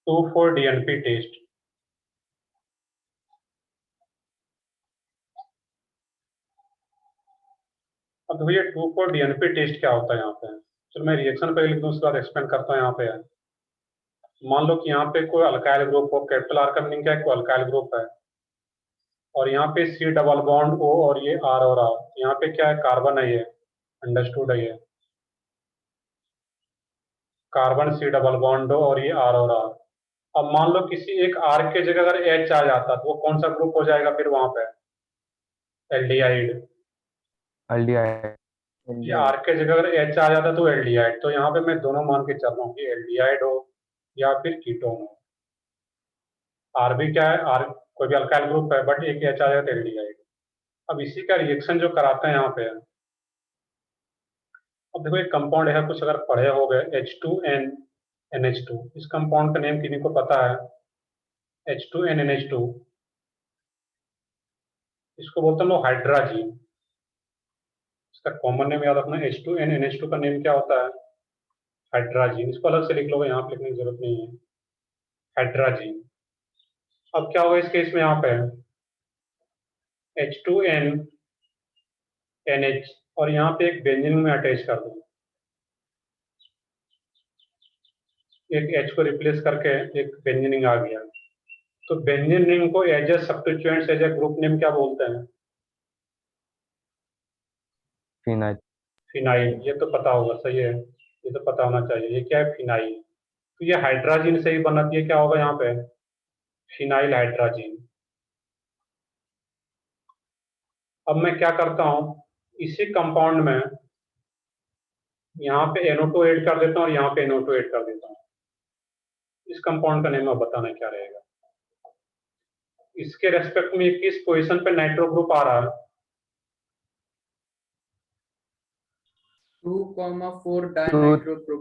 2,4 DNP test. अब देखो ये 2,4 DNP टेस्ट क्या होता है यहाँ पे। चलो मैं रिएक्शन पे लिख दूँ, उसके बाद एक्सप्लेन करता हूँ यहाँ पे। मान लो कि यहाँ पे कोई अल्काइल ग्रुप हो, कैपिटल आर का मीनिंग क्या है, कोई अल्काइल ग्रुप है, और यहाँ पे C डबल बॉन्ड O और ये R और R, यहाँ पे क्या है, कार्बन है, ये अंडरस्टूड है, ये carbon C double bond O और ये R और R। अब मान लो किसी एक R के जगह अगर H आ जाता तो वो कौन सा ग्रुप हो जाएगा फिर वहां पे, एल्डिहाइड। एल्डिहाइड। ये R के जगह अगर H आ जाता तो एल्डिहाइड। तो यहाँ पे मैं दोनों मान के चल रहा हूँ कि एल्डिहाइड हो या फिर कीटोन हो। R भी क्या है, R कोई भी अल्काइल ग्रुप है, बट एक H आ जाता है एल्डिहाइड। अब इसी का रिएक्शन जो कराते हैं यहाँ पे, अब देखो एक कंपाउंड है, कुछ अगर पढ़े हो गए, H2NNH2। इस कंपाउंड का नेम किन्हीं को पता है, H2NNH2, इसको बोलते हैं लोग हाइड्राजीन। इसका कॉमन नेम याद रखना, H2NNH2 का नेम क्या होता है, हाइड्राजीन। इसको अलग से लिख लोगे, यहाँ पे लिखने की जरूरत नहीं है, हाइड्राजीन। अब क्या होगा इस केस में, यहाँ पे H2NNH और यहाँ पे एक बेंजीन में अटैच कर दो, एक H को रिप्लेस करके एक बेंजीन आ गया। तो बेंजीन रिंग को as a substituents, as a group name क्या बोलते हैं, फिनाइल। फिनाइल। ये तो पता होगा, सही है, ये तो पता होना चाहिए, ये क्या है, फिनाइल। तो ये हाइड्राजीन से ही बनती है, क्या होगा यहाँ पे, फिनाइल हाइड्राजीन। अब मैं क्या करता हूँ, इसी कंपाउंड में यहाँ पे NO2 ऐड कर देता हूँ और यहाँ पे NO2 ऐड कर देता हूँ। इस कंपाउंड का नेम अब बताना क्या रहेगा। इसके रेस्पेक्ट में किस पोजीशन पे नाइट्रो ग्रुप आ रहा है, 2,4 dinitro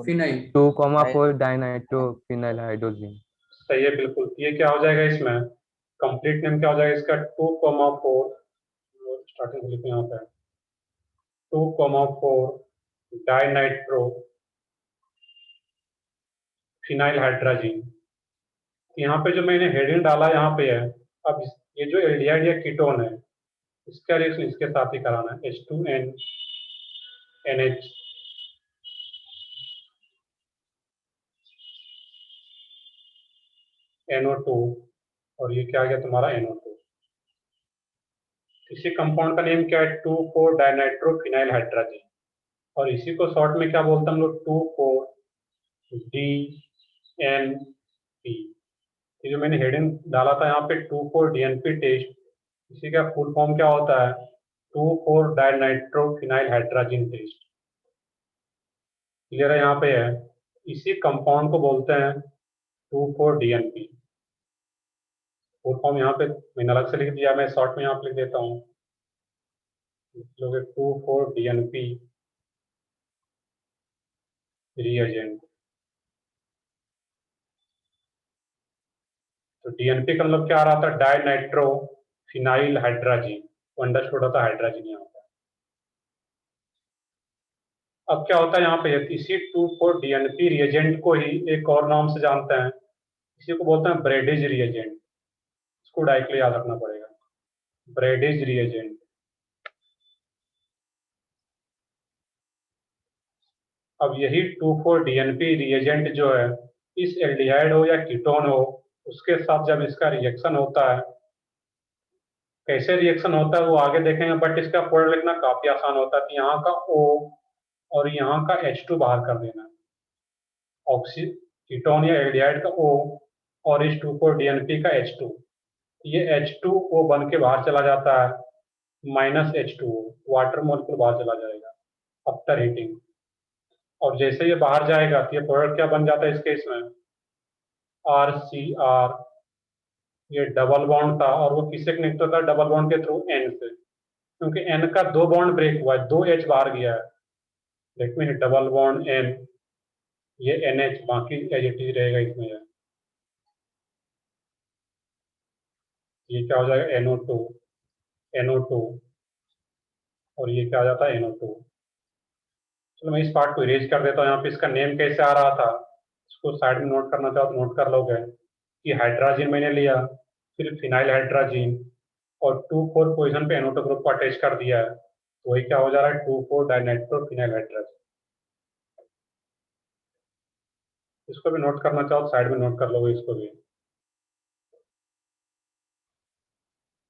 phenyl. 2,4 dinitro phenyl hydrogen. सही है, बिल्कुल। ये क्या हो जाएगा इसमें, कंप्लीट नेम क्या हो जाएगा इसका, 2,4, स्टार्टिंग से लिखते हैं यहाँ पे, 2,4 डाइनाइट्रो फिनाइल हाइड्राजीन। यहाँ पे जो मैंने हेडिंग डाला यहाँ पे है, अब ये जो एल्डिहाइड या कीटोन है, इसका रिएक्शन इसके साथ ही कराना है, H2NNH NO2, और ये क्या आ गया तुम्हारा, NO2। इसी कंपाउंड का नेम क्या है, 2,4 डाइनाइट्रो फिनाइल हाइड्राजीन, और इसी को शॉर्ट में क्या बोलते हैं हम लोग, 2,4-DNP। ये जो मैंने हेडिंग डाला था यहाँ पे 2,4 DNP टेस्ट, इसी का फुल फॉर्म क्या होता है, 2,4 dinitro phenyl hydrazine test. Clear है, यहाँ पे है, इसी कंपाउंड को बोलते हैं 2,4 DNP। फुल फॉर्म यहाँ पे मैंने अलग से लिख दिया, मैं शॉर्ट में यहाँ पे लिख देता हूँ, लोगे 2,4 DNP रिएजेंट। तो DNP का मतलब क्या आ रहा था, dinitro phenyl hydrazine, understood होता है हाइड्राजीन यहाँ पे। अब क्या होता है यहाँ पे, इसी 2,4 DNP रिएजेंट को ही एक और नाम से जानते हैं, इसी को बोलते हैं ब्रेडिज रिएजेंट। इसको डायरेक्टली याद रखना पड़ेगा, ब्रेडिज रिएजेंट। अब यही 2,4 DNP रिएजेंट जो है, इस एल्डिहाइड हो या कीटोन हो, उसके साथ जब इसका रिएक्शन होता है, कैसे रिएक्शन होता है वो आगे देखेंगे, बट इसका प्रोडक्ट लिखना काफी आसान होता है। तो यहाँ का O और यहाँ का H2 बाहर कर देना है, ऑक्सी कीटोन या एल्डिहाइड का O और इस 2,4 DNP का H2। ये H2O बन के बाहर चला जाता है, -H2O, वाटर मॉलिक्यूल बाहर चला जाएगा आफ्टर हीटिंग। और जैसे ये बाहर जाएगा तो ये प्रोडक्ट क्या बन जाता है इस केस में, RCr। ये डबल बॉन्ड था और वो किससे कनेक्ट होता है, डबल बॉन्ड के थ्रू N से, क्योंकि N का 2 बॉन्ड ब्रेक हुआ है, 2 H बाहर गया है। Let me double bond N, ये NH बाकी एज इट इज रहेगा इसमें। ये क्या हो जाएगा, NO2 और ये क्या आ जाता है, NO2। चलो मैं इस पार्ट को इरेज कर देता हूँ। यहाँ पे इसका नेम कैसे आ रहा था, इसको साइड में नोट करना चाहो तो नोट कर लोगे कि हाइड्राजीन मैंने लिया, फिर फिनाइल हाइड्राजीन और 2,4 पोजीशन पे एनोटो ग्रुप को अटैच कर दिया है, तो वही क्या हो जा रहा है 2,4 डाइनाइट्रो फिनाइल हाइड्राजीन। इसको भी नोट करना चाहो साइड में नोट कर लोगे इसको भी।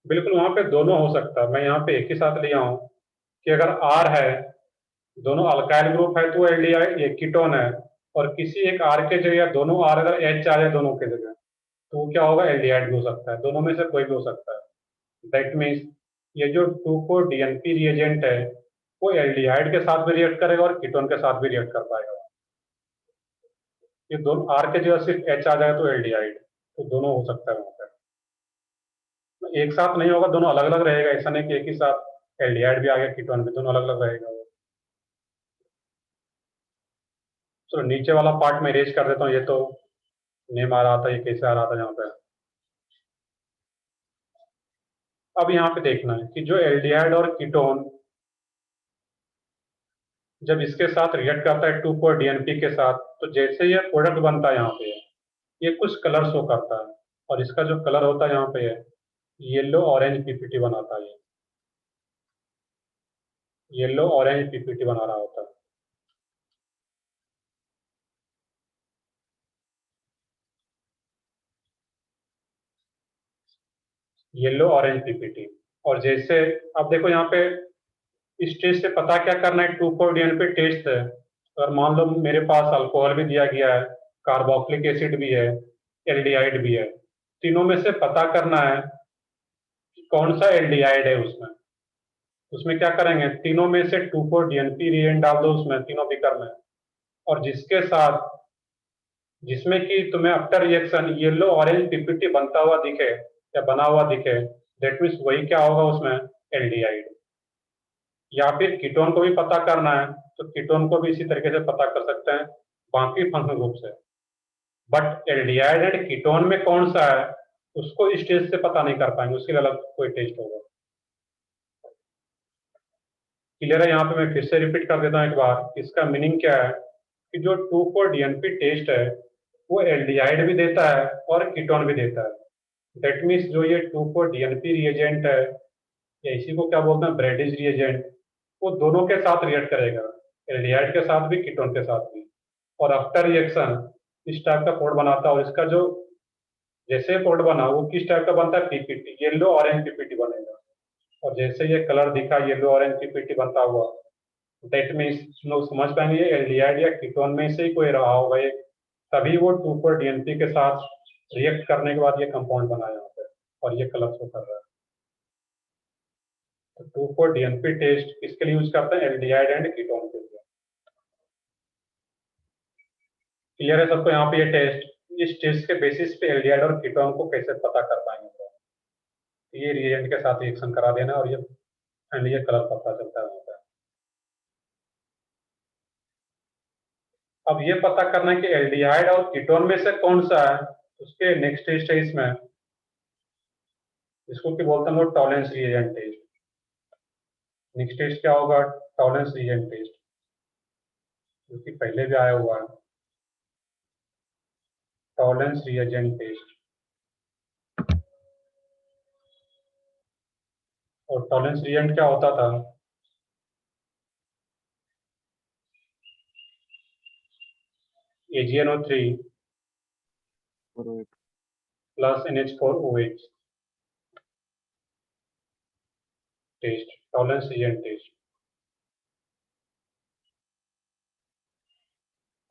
बिल्कुल वहां पे दोनों हो सकता है, मैं यहाँ पे एक ही साथ लिया हूँ कि अगर R है, दोनों अल्काइल ग्रुप है तो एल्डिहाइड ये कीटोन है, और किसी एक R के जगह दोनों R अगर H आ जाए दोनों के जगह तो वो क्या होगा एल्डिहाइड भी हो सकता है, दोनों में से कोई भी हो सकता है। दैट मीन्स ये जो 2,4 DNP रिएजेंट है वो एल्डिहाइड के साथ भी रिएक्ट करेगा और कीटोन के साथ भी रिएक्ट कर पाएगा। ये दोनों R के जगह सिर्फ H आ जाए तो एल्डिहाइड, तो दोनों हो सकता है वहां पर। एक साथ नहीं होगा, दोनों अलग अलग रहेगा, ऐसा नहीं कि एक ही साथ एल्डिहाइड भी आ गया कीटोन भी, दोनों अलग अलग रहेगा। चलो नीचे वाला पार्ट में इरेज कर देता हूँ, ये तो नेम आ रहा था, ये कैसे आ रहा था यहाँ पे। अब यहाँ पे देखना है कि जो एल्डिहाइड और कीटोन जब इसके साथ रिएक्ट करता है 2,4 DNP के साथ, तो जैसे ये प्रोडक्ट बनता है यहाँ पे ये कुछ कलर शो करता है, और इसका जो कलर होता है यहाँ पे है येलो ऑरेंज पीपीटी बनाता है, येलो ऑरेंज पीपीटी बना रहा होता है। Yellow orange PPT. और जैसे अब देखो यहाँ पे इस टेस्ट से पता क्या करना है, 2,4 DNP टेस्ट है, अगर मान लो मेरे पास अल्कोहल भी दिया गया है, कार्बोक्सिलिक एसिड भी है, एल्डिहाइड भी है, तीनों में से पता करना है कि कौन सा एल्डिहाइड है उसमें। उसमें क्या करेंगे, तीनों में से 2,4 DNP रिएजेंट डाल दो उसमें, तीनों बीकर में, और जिसके साथ जिसमें कि तुम्हें after reaction yellow orange PPT बनता हुआ दिखे या बना हुआ दिखे, दैट मीन्स वही क्या होगा उसमें एल्डिहाइड। या फिर कीटोन को भी पता करना है तो कीटोन को भी इसी तरीके से पता कर सकते हैं बाकी फंक्शनल ग्रुप से, बट एल्डिहाइड एंड कीटोन में कौन सा है उसको इस टेस्ट से पता नहीं कर पाएंगे, उसके लिए अलग कोई टेस्ट होगा। क्लियर है? यहाँ पे मैं फिर से रिपीट कर देता हूँ एक बार, इसका मीनिंग क्या है कि जो 2,4 DNP टेस्ट है वो एल्डिहाइड भी देता है और कीटोन भी देता है। दैट मीन्स जो ये 2,4 DNP रिएजेंट है या इसी को क्या बोलते हैं ब्रेडिज रिएजेंट, वो दोनों के साथ रिएक्ट करेगा, एल्डिहाइड के साथ भी कीटोन के साथ भी, और आफ्टर रिएक्शन इस टाइप का कोड बनाता है। और इसका जो जैसे कोड बना वो किस टाइप का बनता है पीपीटी, येलो ऑरेंज पीपीटी बनेगा, और जैसे ये कलर दिखा येलो ऑरेंज पीपीटी बनता हुआ, दैट मीन्स लोग समझ पाएंगे ये एल्डिहाइड या कीटोन में से ही कोई रहा होगा ये, तभी वो 2,4 DNP के साथ रिएक्ट करने के बाद ये कंपाउंड बना यहाँ पे और ये कलर शो कर रहा है। तो 2,4 DNP टेस्ट किसके लिए यूज करते हैं, एल्डिहाइड एंड कीटोन के लिए। क्लियर है सबको यहाँ पे ये टेस्ट, इस टेस्ट के बेसिस पे एल्डिहाइड और कीटोन को कैसे पता कर पाएंगे, तो ये रिएजेंट के साथ रिएक्शन करा देना और ये एंड ये कलर पता चलता है वहाँ पे। अब ये पता करना है कि एल्डिहाइड और कीटोन में से कौन सा है, उसके नेक्स्ट टेस्ट है इसमें, इसको क्या बोलते हैं लोग Tollens reagent test. Next test क्या होगा, टॉलेंस रिएजेंट टेस्ट, जो कि पहले भी आया हुआ है, टॉलेंस रिएजेंट टेस्ट। और टॉलेंस रिएजेंट क्या होता था, AgNO3 plus NH4OH test, Tollens reagent test.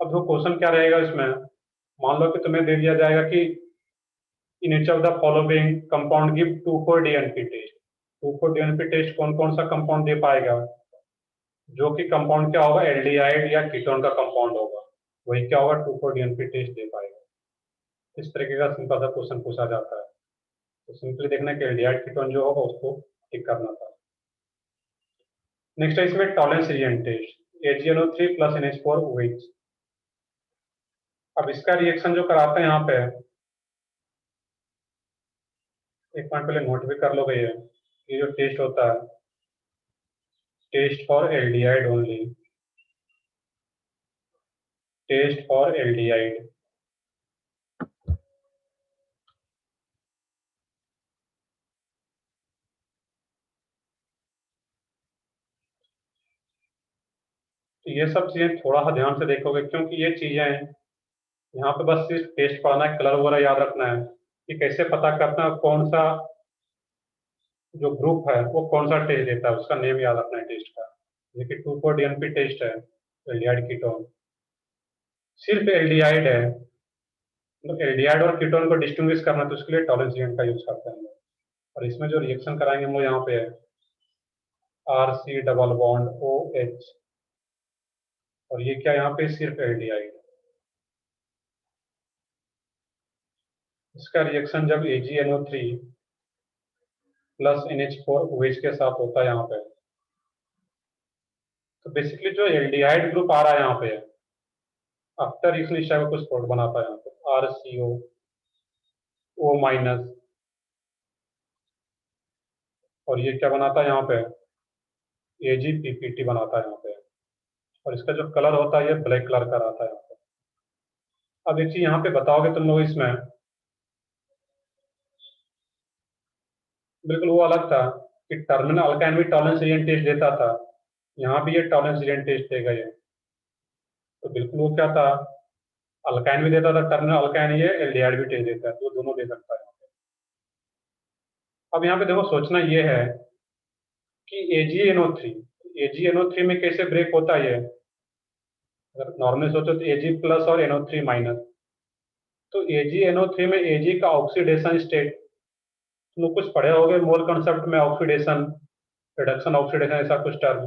अब वो क्वेश्चन क्या रहेगा इसमें, मान लो कि तुम्हें दे दिया जाएगा कि in each of the following compound give 2,4 DNP test. 2,4 DNP test कौन कौन सा कंपाउंड दे पाएगा, जो कि कंपाउंड क्या होगा एल्डिहाइड या कीटोन का कंपाउंड होगा, वही क्या होगा 2,4 DNP टेस्ट दे पाएगा। इस तरीके का सिंपल सा क्वेश्चन पूछा जाता है, तो सिंपली देखना कि एल्डिहाइड कीटोन जो होगा उसको टिक करना था। नेक्स्ट है इसमें Tollens reagent test, AgNO3 plus NH4OH। अब इसका रिएक्शन जो कराते हैं यहाँ पे, एक पॉइंट पहले नोट भी कर लो भैया, ये जो टेस्ट होता है test for aldehyde only, test for aldehyde, ये सब चीजें थोड़ा सा ध्यान से देखोगे, क्योंकि ये चीजें यहाँ पे बस सिर्फ टेस्ट पढ़ना है, कलर वगैरह याद रखना है कि कैसे पता करना है कौन सा जो ग्रुप है वो कौन सा टेस्ट देता है, उसका नेम याद रखना है टेस्ट का। जैसे 2,4-DNP टेस्ट है, एल्डिहाइड कीटोन, सिर्फ एल्डिहाइड है, तो एल्डिहाइड और कीटोन को डिस्टिंग्विश करना, तो उसके लिए टॉलेंस एजेंट का यूज करते हैं हम लोग। और इसमें जो रिएक्शन कराएंगे हम लोग यहाँ पे है RC डबल बॉन्ड OH, और ये क्या यहाँ पे सिर्फ एल्डिहाइड। इसका रिएक्शन जब AgNO3 प्लस NH4OH के साथ होता है यहाँ पे, तो बेसिकली जो एल्डिहाइड ग्रुप आ रहा है यहाँ पे, आफ्टर रिएक्शन इस टाइप का कुछ प्रोडक्ट बनाता है यहाँ पे RCO O-, और ये क्या बनाता है यहाँ पे AgPPT बनाता है यहाँ पे, और इसका जो कलर होता है ये ब्लैक कलर का रहता है यहाँ पे। अब एक चीज यहाँ पे बताओगे तुम लोग, इसमें बिल्कुल वो अलग था कि टर्मिनल अल्काइन भी टॉलेंस रीजन टेस्ट देता था, यहाँ भी ये टॉलेंस रीजन टेस्ट देगा ये, तो बिल्कुल वो क्या था, अल्काइन भी देता था टर्मिनल अल्काइन, ये एल्डिहाइड भी टेस्ट देता है, तो दोनों दे सकता है यहाँ पे। अब यहाँ पे देखो सोचना ये है कि AgNO3 में कैसे ब्रेक होता है ये, अगर नॉर्मली सोचो तो Ag प्लस और NO3 माइनस, तो AgNO3 में Ag का ऑक्सीडेशन स्टेट, तुम लोग कुछ पढ़े होगे मोल कंसेप्ट में, ऑक्सीडेशन, रिडक्शन ऑक्सीडेशन, ऐसा कुछ टर्म।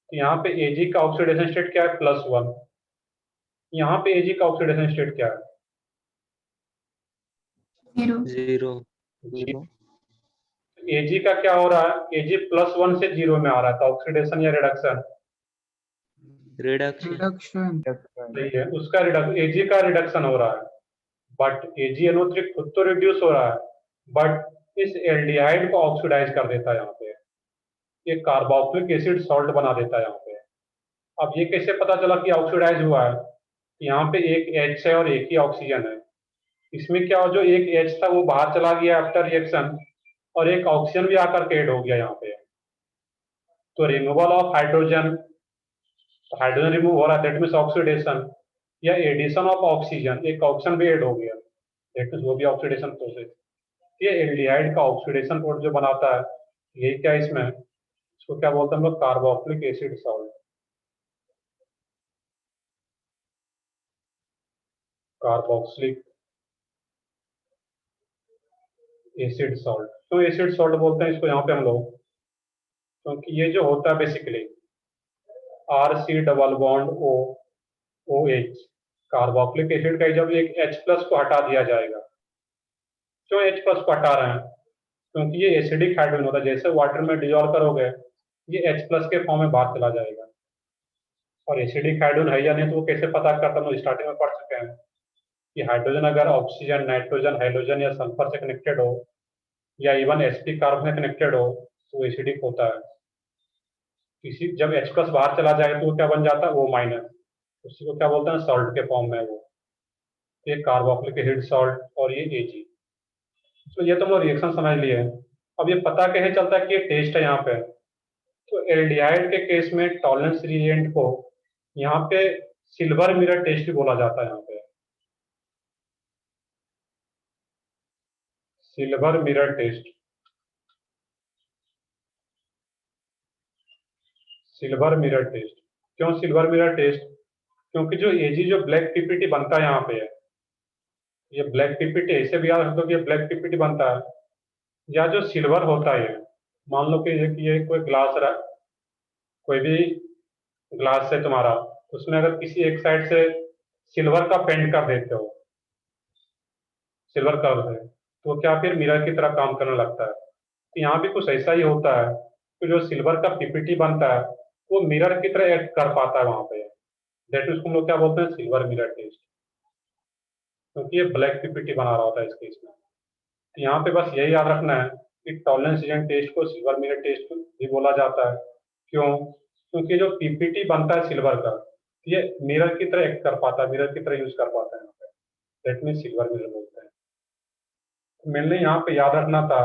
तो यहाँ पे Ag का ऑक्सीडेशन स्टेट क्या है, +1। यहाँ पे Ag का ऑक्सीडेशन स्टेट क्या है, 0 Ag का क्या हो रहा है, Ag +1 से 0 में आ रहा है, तो ऑक्सीडेशन या रिडक्शन, रिडक्शन सही है, उसका Ag का रिडक्शन हो रहा है, बट AgNO3 खुद तो रिड्यूस हो रहा है, बट इस एल्डिहाइड को ऑक्सीडाइज कर देता है यहाँ पे, ये कार्बोक्सिलिक एसिड सॉल्ट बना देता है यहाँ पे। अब ये कैसे पता चला कि ऑक्सीडाइज हुआ है, यहाँ पे एक H है और एक ही ऑक्सीजन है, इसमें क्या हो, जो एक H था वो बाहर चला गया आफ्टर रिएक्शन, और एक ऑक्सीजन भी आकर के ऐड हो गया यहाँ पे, तो removal of hydrogen, hydrogen remove हो रहा है, दैट मीन्स ऑक्सीडेशन, या एडिशन ऑफ ऑक्सीजन, एक ऑक्सीजन भी ऐड हो गया, दैट मीन्स वो भी ऑक्सीडेशन प्रोसेस। ये एल्डिहाइड का ऑक्सीडेशन प्रोडक्ट जो बनाता है, ये क्या इसमें, इसको क्या बोलते हैं हम लोग, carboxylic acid salt, carboxylic acid salt. क्यों एसिड सॉल्ट बोलते हैं इसको यहाँ पे हम लोग, क्योंकि ये जो होता है basically RC double bond OH, carboxylic acid का जब एक H+ को हटा दिया जाएगा, क्यों H+ को हटा रहे हैं, क्योंकि ये एसिडिक हाइड्रोजन होता है, जैसे वाटर में डिजोल्व करोगे ये H+ के फॉर्म में बाहर चला जाएगा, और एसिडिक हाइड्रोजन है या नहीं तो वो कैसे पता करता है, हम स्टार्टिंग में पढ़ चुके हैं कि हाइड्रोजन अगर ऑक्सीजन, नाइट्रोजन, हाइड्रोजन या सल्फर से कनेक्टेड हो, या इवन sp कार्बन से कनेक्टेड हो, तो एसिडिक होता है। किसी जब H+ बाहर चला जाएगा तो वो क्या बन जाता है, O-, उसी को क्या बोलते हैं, सॉल्ट के फॉर्म में वो, ये कार्बोक्सिलिक एसिड सॉल्ट और ये Ag। तो ये तो हम लोग रिएक्शन समझ लिए। अब ये पता कैसे चलता है कि ये टेस्ट है यहाँ पे, तो एल्डिहाइड के केस में टॉलरेंस रिएजेंट को यहाँ पे सिल्वर मिरर टेस्ट भी बोला जाता है, यहाँ पे silver mirror test. Silver mirror test, क्यों सिल्वर मिरर टेस्ट, क्योंकि जो Ag जो ब्लैक पीपीटी बनता है यहाँ पे है, ये ब्लैक पीपीटी ऐसे भी याद रखो कि ये ब्लैक पीपीटी बनता है, या जो सिल्वर होता है, मान लो कि ये कोई ग्लास रहा, कोई भी ग्लास है तुम्हारा, उसमें अगर किसी एक साइड से सिल्वर का पेंट कर देते हो, सिल्वर कलर से, तो क्या फिर मिरर की तरह काम करने लगता है। तो यहाँ भी कुछ ऐसा ही होता है कि जो सिल्वर का पीपीटी बनता है वो मिरर की तरह एक्ट कर पाता है वहां पे, दैट मीन्स हम लोग क्या बोलते हैं, सिल्वर मिरर टेस्ट, क्योंकि ये ब्लैक पीपीटी बना रहा होता है इस केस में। तो यहाँ पे बस यही याद रखना है कि टॉलरेंस रीजन टेस्ट को सिल्वर मिरर टेस्ट भी बोला जाता है। क्यों, क्योंकि जो पीपीटी बनता है सिल्वर का, ये मिरर की तरह एक्ट कर पाता है, मिरर की तरह यूज कर पाता है यहाँ पे, दैट मीन्स सिल्वर मिरर बोलते हैं। तो मैंने यहाँ पे याद रखना था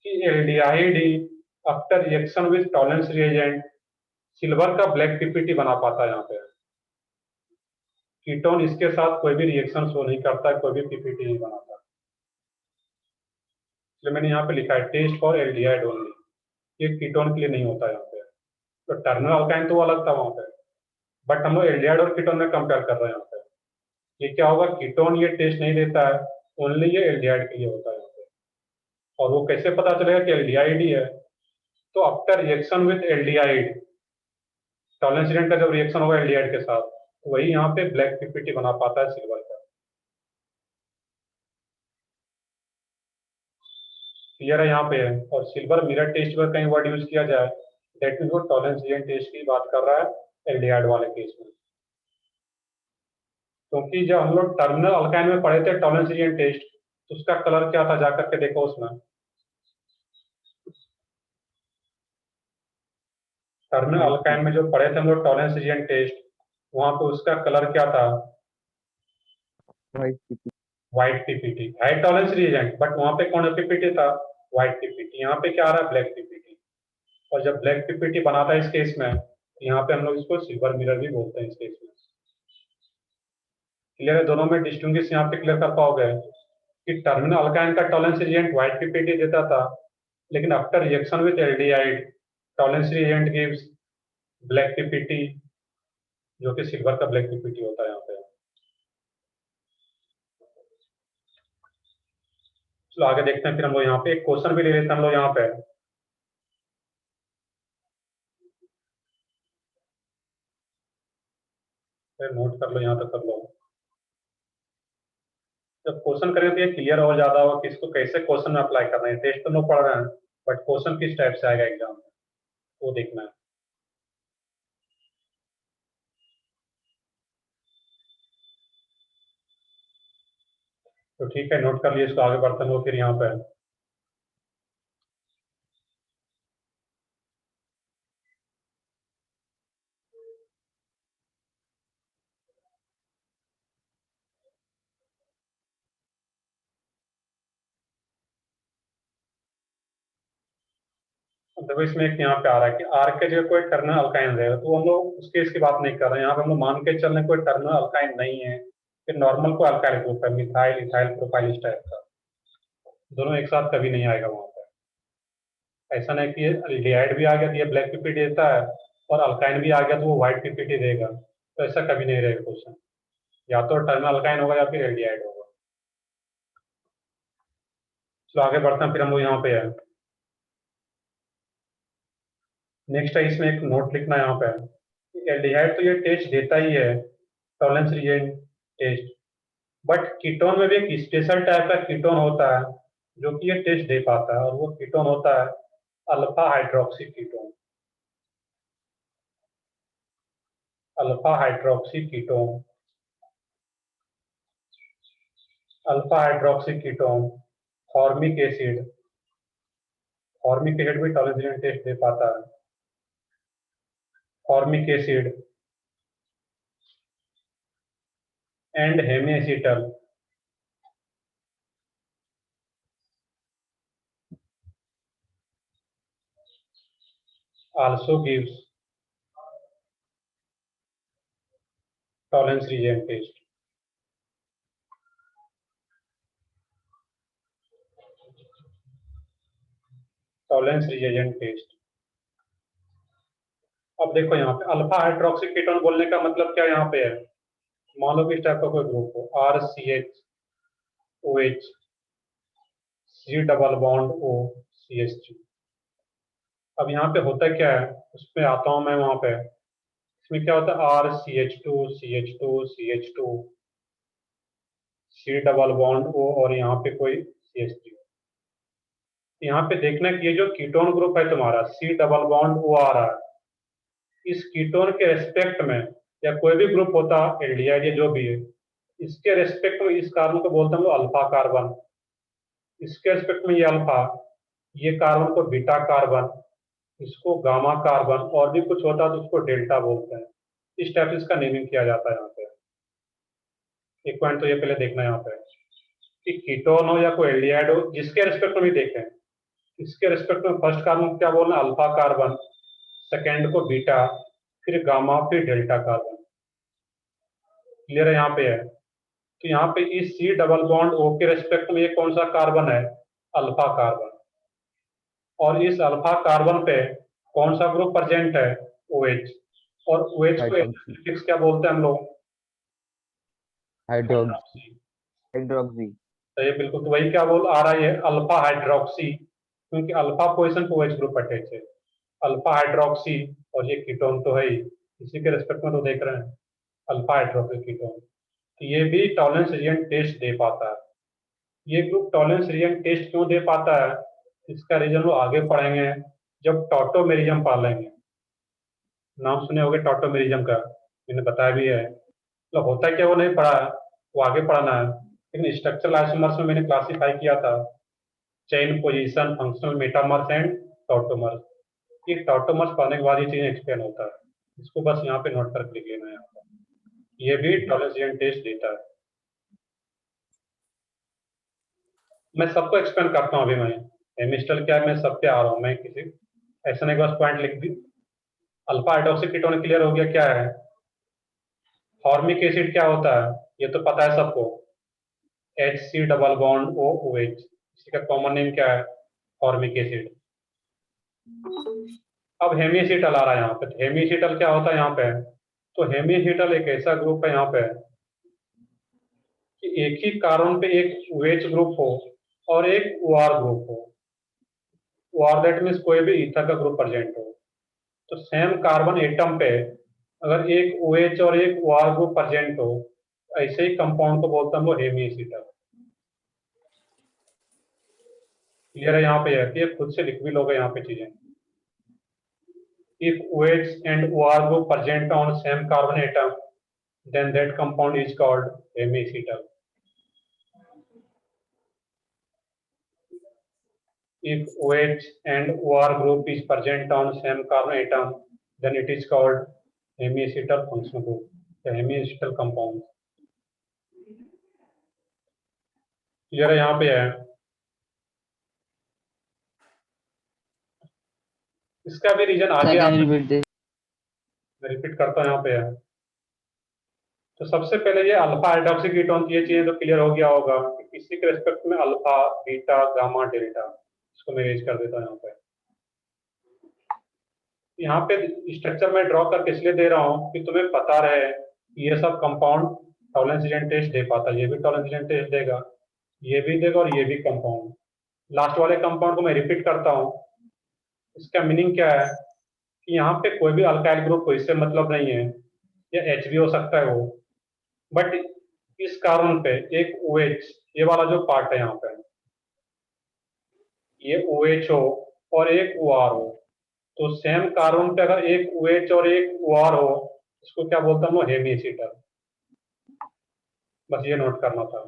कि aldehyde after reaction with tolerance reagent silver का ब्लैक पीपीटी बना पाता है यहाँ पे। कीटोन इसके साथ कोई भी रिएक्शन शो नहीं करता, कोई भी पीपीटी नहीं बनाता। इसलिए मैंने यहाँ पे लिखा है टेस्ट फॉर एल्डिहाइड ओनली, ये कीटोन के लिए नहीं होता यहाँ पे। तो टर्मिनल अल्काइन तो वो अलग था वहाँ पे, बट हम लोग एल्डिहाइड और कीटोन में कंपेयर कर रहे हैं यहाँ पे। ये क्या होगा, कीटोन ये टेस्ट नहीं देता है, ओनली ये एल्डिहाइड के लिए होता है यहाँ पे। और वो कैसे पता चलेगा कि एल्डिहाइड ही है? तो after reaction with aldehyde, tolerance reagent का जब रिएक्शन होगा एल्डिहाइड के साथ, तो वही यहाँ पे ब्लैक पीपीटी बना पाता है सिल्वर का। क्लियर है यहाँ पे है। और सिल्वर मिरर टेस्ट पर कहीं वर्ड यूज किया जाए, दैट मीन वो टॉलरेंस रिएजेंट टेस्ट की बात कर रहा है एल्डिहाइड वाले केस में। क्योंकि जब हम लोग टर्मिनल अल्काइन में पढ़े थे टॉलरेंस रिएजेंट टेस्ट, तो उसका कलर क्या था, जाकर के देखो उसमें। टर्मिनल अल्काइन में जो पढ़े थे हम लोग टॉलरेंस रिएजेंट टेस्ट, वहां पे उसका कलर क्या था, व्हाइट पीपीटी है टॉलरेंस रिएजेंट, बट वहां पे कौन सा पीपीटी था, व्हाइट पीपीटी। यहाँ पे क्या आ रहा है, ब्लैक पीपीटी। और जब ब्लैक पीपीटी बनाता है इस केस में, तो यहाँ पे हम लोग इसको सिल्वर मिरर भी बोलते हैं इस केस में। क्लियर है? दोनों में डिस्टिंग्विश यहाँ पे क्लियर कर पाओगे कि टर्मिनल अल्काइन का टॉलरेंस रिएजेंट व्हाइट पीपीटी देता था, लेकिन after reaction with aldehyde tolerance reagent gives black PPT, जो कि सिल्वर का ब्लैक पीपीटी होता है यहाँ पे। चलो आगे देखते हैं। फिर हम लोग यहाँ पे एक क्वेश्चन भी ले लेते हैं हम लोग यहाँ पे। नोट कर लो, यहाँ तक कर लो। जब क्वेश्चन करें तो ये क्लियर हो ज्यादा होगा कि इसको कैसे क्वेश्चन में अप्लाई करना है। टेस्ट तो नो पढ़ रहे हैं, बट क्वेश्चन किस टाइप से आएगा एग्जाम में वो देखना है। तो ठीक है, नोट कर लिए इसको, आगे बढ़ते हैं फिर यहाँ पे। देखो इसमें एक यहाँ पे आ रहा है कि आर के जगह कोई टर्मिनल अल्काइन रहेगा, तो हम लोग उस केस की बात नहीं कर रहे हैं। यहाँ पे हम लोग मान के चल रहे कोई टर्मिनल अल्काइन नहीं है, फिर नॉर्मल को अल्काइल ग्रुप है, मिथाइल इथाइल प्रोपाइल इस टाइप का। दोनों एक साथ कभी नहीं आएगा वहां पे। ऐसा नहीं कि एल्डिहाइड भी आ गया तो ये ब्लैक पीपीटी देता है, और अल्काइन भी आ गया तो वो व्हाइट पीपीटी देगा, तो ऐसा कभी नहीं रहेगा क्वेश्चन। या तो टर्मिनल अल्काइन होगा या फिर एल्डिहाइड होगा। चलो आगे बढ़ते हैं, फिर हम लोग यहाँ पे है। नेक्स्ट है, इसमें एक नोट लिखना है यहाँ पे। एल्डिहाइड तो ये टेस्ट देता ही है, Tollens reagent test, but ketone में भी एक स्पेशल टाइप का कीटोन होता है जो कि ये टेस्ट दे पाता है, और वो कीटोन होता है alpha hydroxy ketone. Alpha hydroxy ketone, alpha hydroxy ketone, formic acid. Formic acid भी टॉलरेंस रिएजेंट टेस्ट दे पाता है। Formic acid and hemiacetal also gives tolerance reagent test. Tolerance reagent test. अब देखो यहाँ पे अल्फा हाइड्रोक्सी कीटोन बोलने का मतलब क्या यहाँ पे है। मान लो कि इस टाइप का कोई ग्रुप हो, RCH OH C double bond O CH3। अब यहाँ पे होता क्या है, उसमें आता हूँ मैं वहां पे। इसमें क्या होता है, RCH2 CH2 CH2 C double bond O, और यहाँ पे कोई CH3। यहाँ पे देखना कि ये जो कीटोन ग्रुप है तुम्हारा C डबल बॉन्ड O आ रहा है, इस कीटोन के रेस्पेक्ट में, या कोई भी ग्रुप होता एल्डिहाइड या जो भी है, इसके रेस्पेक्ट में इस कार्बन को बोलते हैं हम लोग अल्फा कार्बन, इसके रेस्पेक्ट में ये अल्फा, ये कार्बन को बीटा कार्बन, इसको गामा कार्बन, और भी कुछ होता है तो उसको डेल्टा बोलते हैं। इस टाइप से इसका नेमिंग किया जाता है यहाँ पे। एक पॉइंट तो ये पहले देखना है यहाँ पे कि कीटोन हो या कोई एल्डिहाइड हो, जिसके रेस्पेक्ट में भी देखें, इसके रेस्पेक्ट में फर्स्ट कार्बन क्या बोलना है, अल्फा कार्बन, सेकेंड को बीटा, फिर गामा, फिर डेल्टा कार्बन। क्लियर है? यहाँ पे है। तो यहाँ पे इस C डबल बॉन्ड O के रेस्पेक्ट में ये कौन सा कार्बन है? Alpha carbon. और इस अल्फा कार्बन पे कौन सा ग्रुप प्रेजेंट है? OH। और OH को हाइड्रोक्सी फिक्स क्या बोलते हैं हम लोग? Hydroxy hydroxy. तो ये बिल्कुल, तो वही क्या बोल आ रहा है, अल्फा हाइड्रोक्सी, क्योंकि अल्फा पोजीशन पे OH ग्रुप अटैच है। अल्फा हाइड्रोक्सी, और ये कीटोन तो है ही, इसी के रेस्पेक्ट में तो देख रहे हैं, अल्फा हाइड्रोक्सी कीटोन। तो ये भी टॉलरेंस रीजन टेस्ट दे पाता है। ये ग्रुप टॉलरेंस रीजन टेस्ट क्यों दे पाता है? इसका रीजन वो आगे पढ़ेंगे जब टॉटोमेरिज्म पालेंगे। नाम सुने होंगे टॉटोमेरिज्म का, मैंने बताया भी है। मतलब होता क्या वो नहीं पढ़ा है, वो आगे पढ़ाना है। लेकिन स्ट्रक्चरल आइसोमर्स में मैंने क्लासिफाई किया था chain position, functional metamers and tautomers. ये टॉटोमर्स पढ़ने के बाद ये चीजें एक्सप्लेन होता है। इसको बस यहाँ पे नोट करके लिख लेना है। यहाँ पर ये भी टॉलरेंस रीजन टेस्ट देता है। मैं सबको एक्सप्लेन करता हूँ अभी। मैं हेमिस्टल क्या है, मैं सब पे आ रहा हूँ। मैं किसी ऐसा नहीं बस पॉइंट लिख दी। अल्फा हाइड्रोक्सी कीटोन क्लियर हो गया क्या है? फॉर्मिक एसिड क्या होता है ये तो पता है सबको, HC डबल बॉन्ड OH। इसका कॉमन नेम क्या है? Formic acid. अब हेमीएसिटल आ रहा है यहाँ पे। तो हेमीएसिटल क्या होता है यहाँ पे? तो हेमीएसिटल एक ऐसा ग्रुप है यहाँ पे कि एक ही कार्बन पे एक OH ग्रुप हो और एक OR ग्रुप हो। OR दैट मीन्स कोई भी ईथर का ग्रुप प्रेजेंट हो। तो सेम कार्बन एटम पे अगर एक OH और एक OR ग्रुप प्रेजेंट हो, ऐसे ही कंपाउंड को बोलते हैं हम लोग हेमीएसिटल। क्लियर है? यहाँ पे है, ये खुद से लिख भी लोगे यहाँ पे चीजें। If OH and OR group present on same carbon atom, then that compound is called hemiacetal. If OH and OR group is present on same carbon atom, then it is called hemiacetal functional group, the hemiacetal compound. Clear है? यहाँ पे है। इसका भी reason आगे मैं repeat करता हूँ। यहाँ पे है। तो सबसे पहले ये अल्फा हाइड्रोक्सी कीटोन की ये चीजें तो क्लियर हो गया होगा कि किसी के रेस्पेक्ट में अल्फा, बीटा, गामा, डेल्टा। इसको मैं रेज कर देता हूँ यहाँ पे स्ट्रक्चर में ड्रॉ करके इसलिए दे रहा हूँ कि तुम्हें पता रहे कि ये सब कंपाउंड टॉलरेंस रीजन टेस्ट दे पाता है। ये भी टॉलरेंस रीजन टेस्ट देगा, ये भी देगा, और ये भी कंपाउंड। लास्ट वाले कंपाउंड को मैं रिपीट करता हूँ। इसका मीनिंग क्या है कि यहाँ पे कोई भी अल्काइल ग्रुप को इससे मतलब नहीं है, या H भी हो सकता है वो, बट इस कार्बन पे एक OH, ये वाला जो पार्ट है यहाँ पे, ये OH हो और एक OR हो, तो सेम कार्बन पे अगर एक OH और एक OR हो, इसको क्या बोलते हैं हम लोग? हेमीएसिटल। बस ये नोट करना था।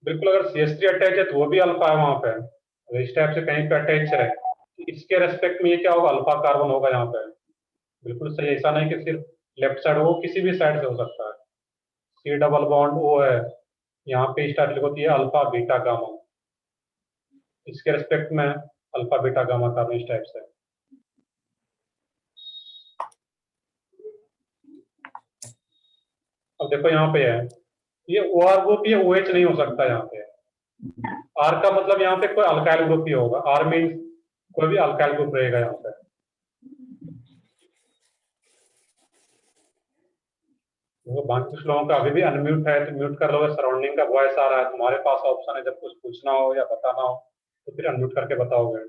बिल्कुल, अगर CH3 अटैच है तो वो भी अल्फा है वहां पे। अगर इस टाइप से कहीं पे अटैच है, इसके रेस्पेक्ट में ये क्या होगा? अल्फा कार्बन होगा यहाँ पे। बिल्कुल सही। ऐसा नहीं कि सिर्फ लेफ्ट साइड हो, किसी भी साइड से हो सकता है। C डबल बॉन्ड O है, यहाँ पे स्टार्ट लिखो तो ये अल्फा, बीटा, गामा। इसके रेस्पेक्ट में अल्फा, बीटा, गामा कार्बन इस टाइप से। अब देखो यहाँ पे है, ये OR ग्रुप, ये OH नहीं हो सकता यहाँ पे। R का मतलब यहाँ पे कोई अल्काइल ग्रुप ही होगा। R मीन्स कोई भी अल्काइल ग्रुप रहेगा यहाँ पे। तो बाकी कुछ लोगों का अभी भी अनम्यूट है, तो म्यूट कर लोगे। सराउंडिंग का वॉइस आ रहा है, तुम्हारे पास ऑप्शन है जब कुछ पूछना हो या बताना हो तो फिर अनम्यूट करके बताओगे।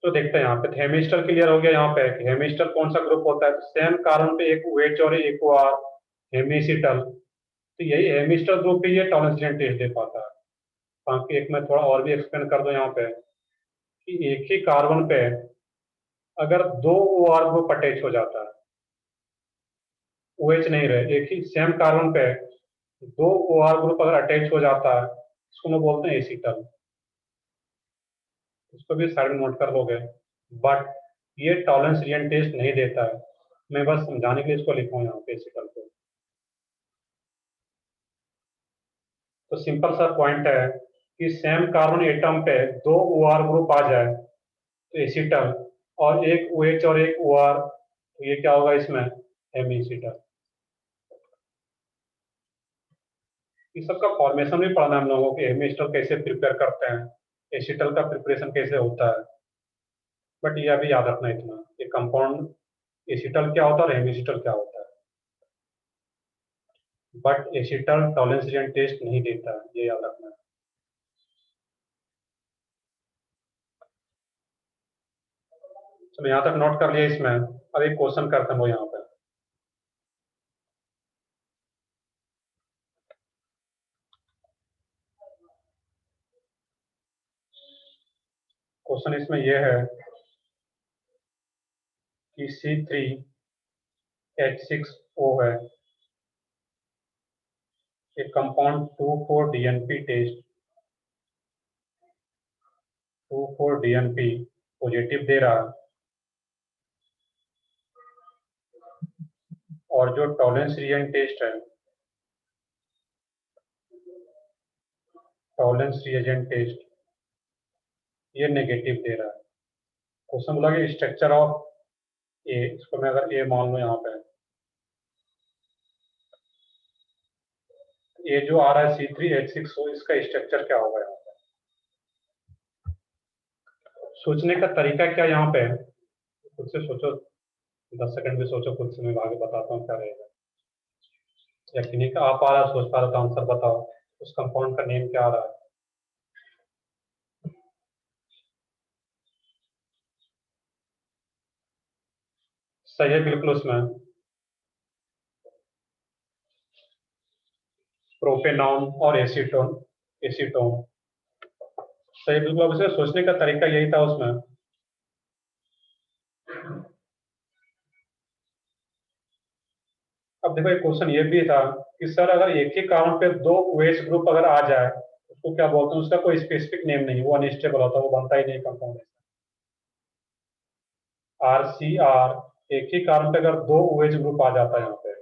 तो देखते हैं यहाँ पे हेमिस्टर क्लियर हो गया। यहाँ पे हेमिस्टर कौन सा ग्रुप होता है? सेम कार्बन पे एक OH और एक OR, हेमिसिटल। तो यही हेमिस्टर ग्रुप ही ये टॉलरेंस रीजन टेस्ट दे पाता है। बाकी एक मैं थोड़ा और भी एक्सप्लेन कर दूं यहाँ पे कि एक ही कार्बन पे अगर दो OR ग्रुप अटैच हो जाता है, OH नहीं रहे, एक ही सेम कार्बन पे दो OR ग्रुप अगर अटैच हो जाता है, इसको हम बोलते हैं एसिटल। इसको भी साइड में नोट कर लोगे। बट ये टॉलरेंस रीजन टेस्ट नहीं देता है। मैं बस समझाने के लिए इसको लिखा हूँ यहाँ पे एसिटल को। तो सिंपल सा पॉइंट है कि सेम कार्बन एटम पे 2 OR ग्रुप आ जाए तो एसिटल, और एक OH और एक OR, तो ये क्या होगा इसमें, हेमीसिटल। इस सब का फॉर्मेशन भी पढ़ना है हम लोगों को, हेमीसिटल कैसे प्रिपेयर करते हैं, एसिटल का प्रिपरेशन कैसे होता है। बट ये अभी याद रखना इतना, ये कंपाउंड एसिटल क्या होता है और हेमीसिटल क्या होता है। But acetal Tollens reagent test नहीं देता है, ये याद रखना है। चलो यहाँ तक नोट कर लिया इसमें। अब एक क्वेश्चन करते हैं वो यहाँ पे। क्वेश्चन इसमें ये है कि C3H6O है, एक compound 2,4-DNP test 2,4-DNP positive दे रहा है, और जो टॉलरेंस रीजन टेस्ट है, टॉलरेंस रिएजेंट टेस्ट, ये नेगेटिव दे रहा है। क्वेश्चन बोला कि स्ट्रक्चर ऑफ ए, इसको मैं अगर ए मान लूं यहाँ पे, ये जो आ रहा है C3H6O, इसका स्ट्रक्चर क्या होगा यहाँ पे। सोचने का तरीका क्या यहाँ पे, खुद से सोचो, 10 सेकंड भी सोचो खुद से, मैं आगे बताता हूँ क्या रहेगा। यकीन नहीं कि आप आ रहा सोच पा रहे तो आंसर बताओ, उस कंपाउंड का नेम क्या आ रहा है। सही है बिल्कुल, उसमें प्रोपेनॉन और एसीटोन, एसीटोन सही बिल्कुल। अब इसे सोचने का तरीका यही था उसमें। अब देखो एक क्वेश्चन ये भी था कि सर अगर एक ही कार्बन पे 2 OH ग्रुप अगर आ जाए, उसको क्या बोलते हैं, उसका कोई स्पेसिफिक नेम नहीं, वो अनस्टेबल होता है, वो बनता ही नहीं कंपाउंड। RCR, एक ही कार्बन पे अगर 2 OH ग्रुप आ जाता है यहाँ पे,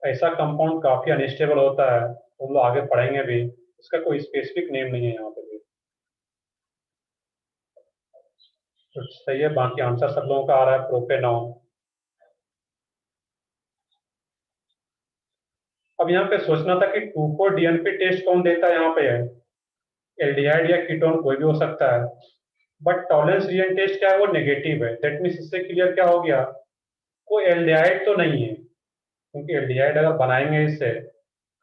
ऐसा कंपाउंड काफी अनस्टेबल होता है, हम लोग आगे पढ़ेंगे भी, इसका कोई स्पेसिफिक नेम नहीं है यहाँ पे भी। तो सही है, बाकी आंसर सब लोगों का आ रहा है प्रोपेनॉन। अब यहाँ पे सोचना था कि 2,4-DNP टेस्ट कौन देता है, यहाँ पे है एल्डिहाइड या कीटोन, कोई भी हो सकता है। बट टॉलरेंस रीजन टेस्ट क्या है, वो नेगेटिव है। दैट मीन्स इससे क्लियर क्या हो गया, कोई एल्डिहाइड तो नहीं है, क्योंकि एल्डिहाइड अगर बनाएंगे इससे तो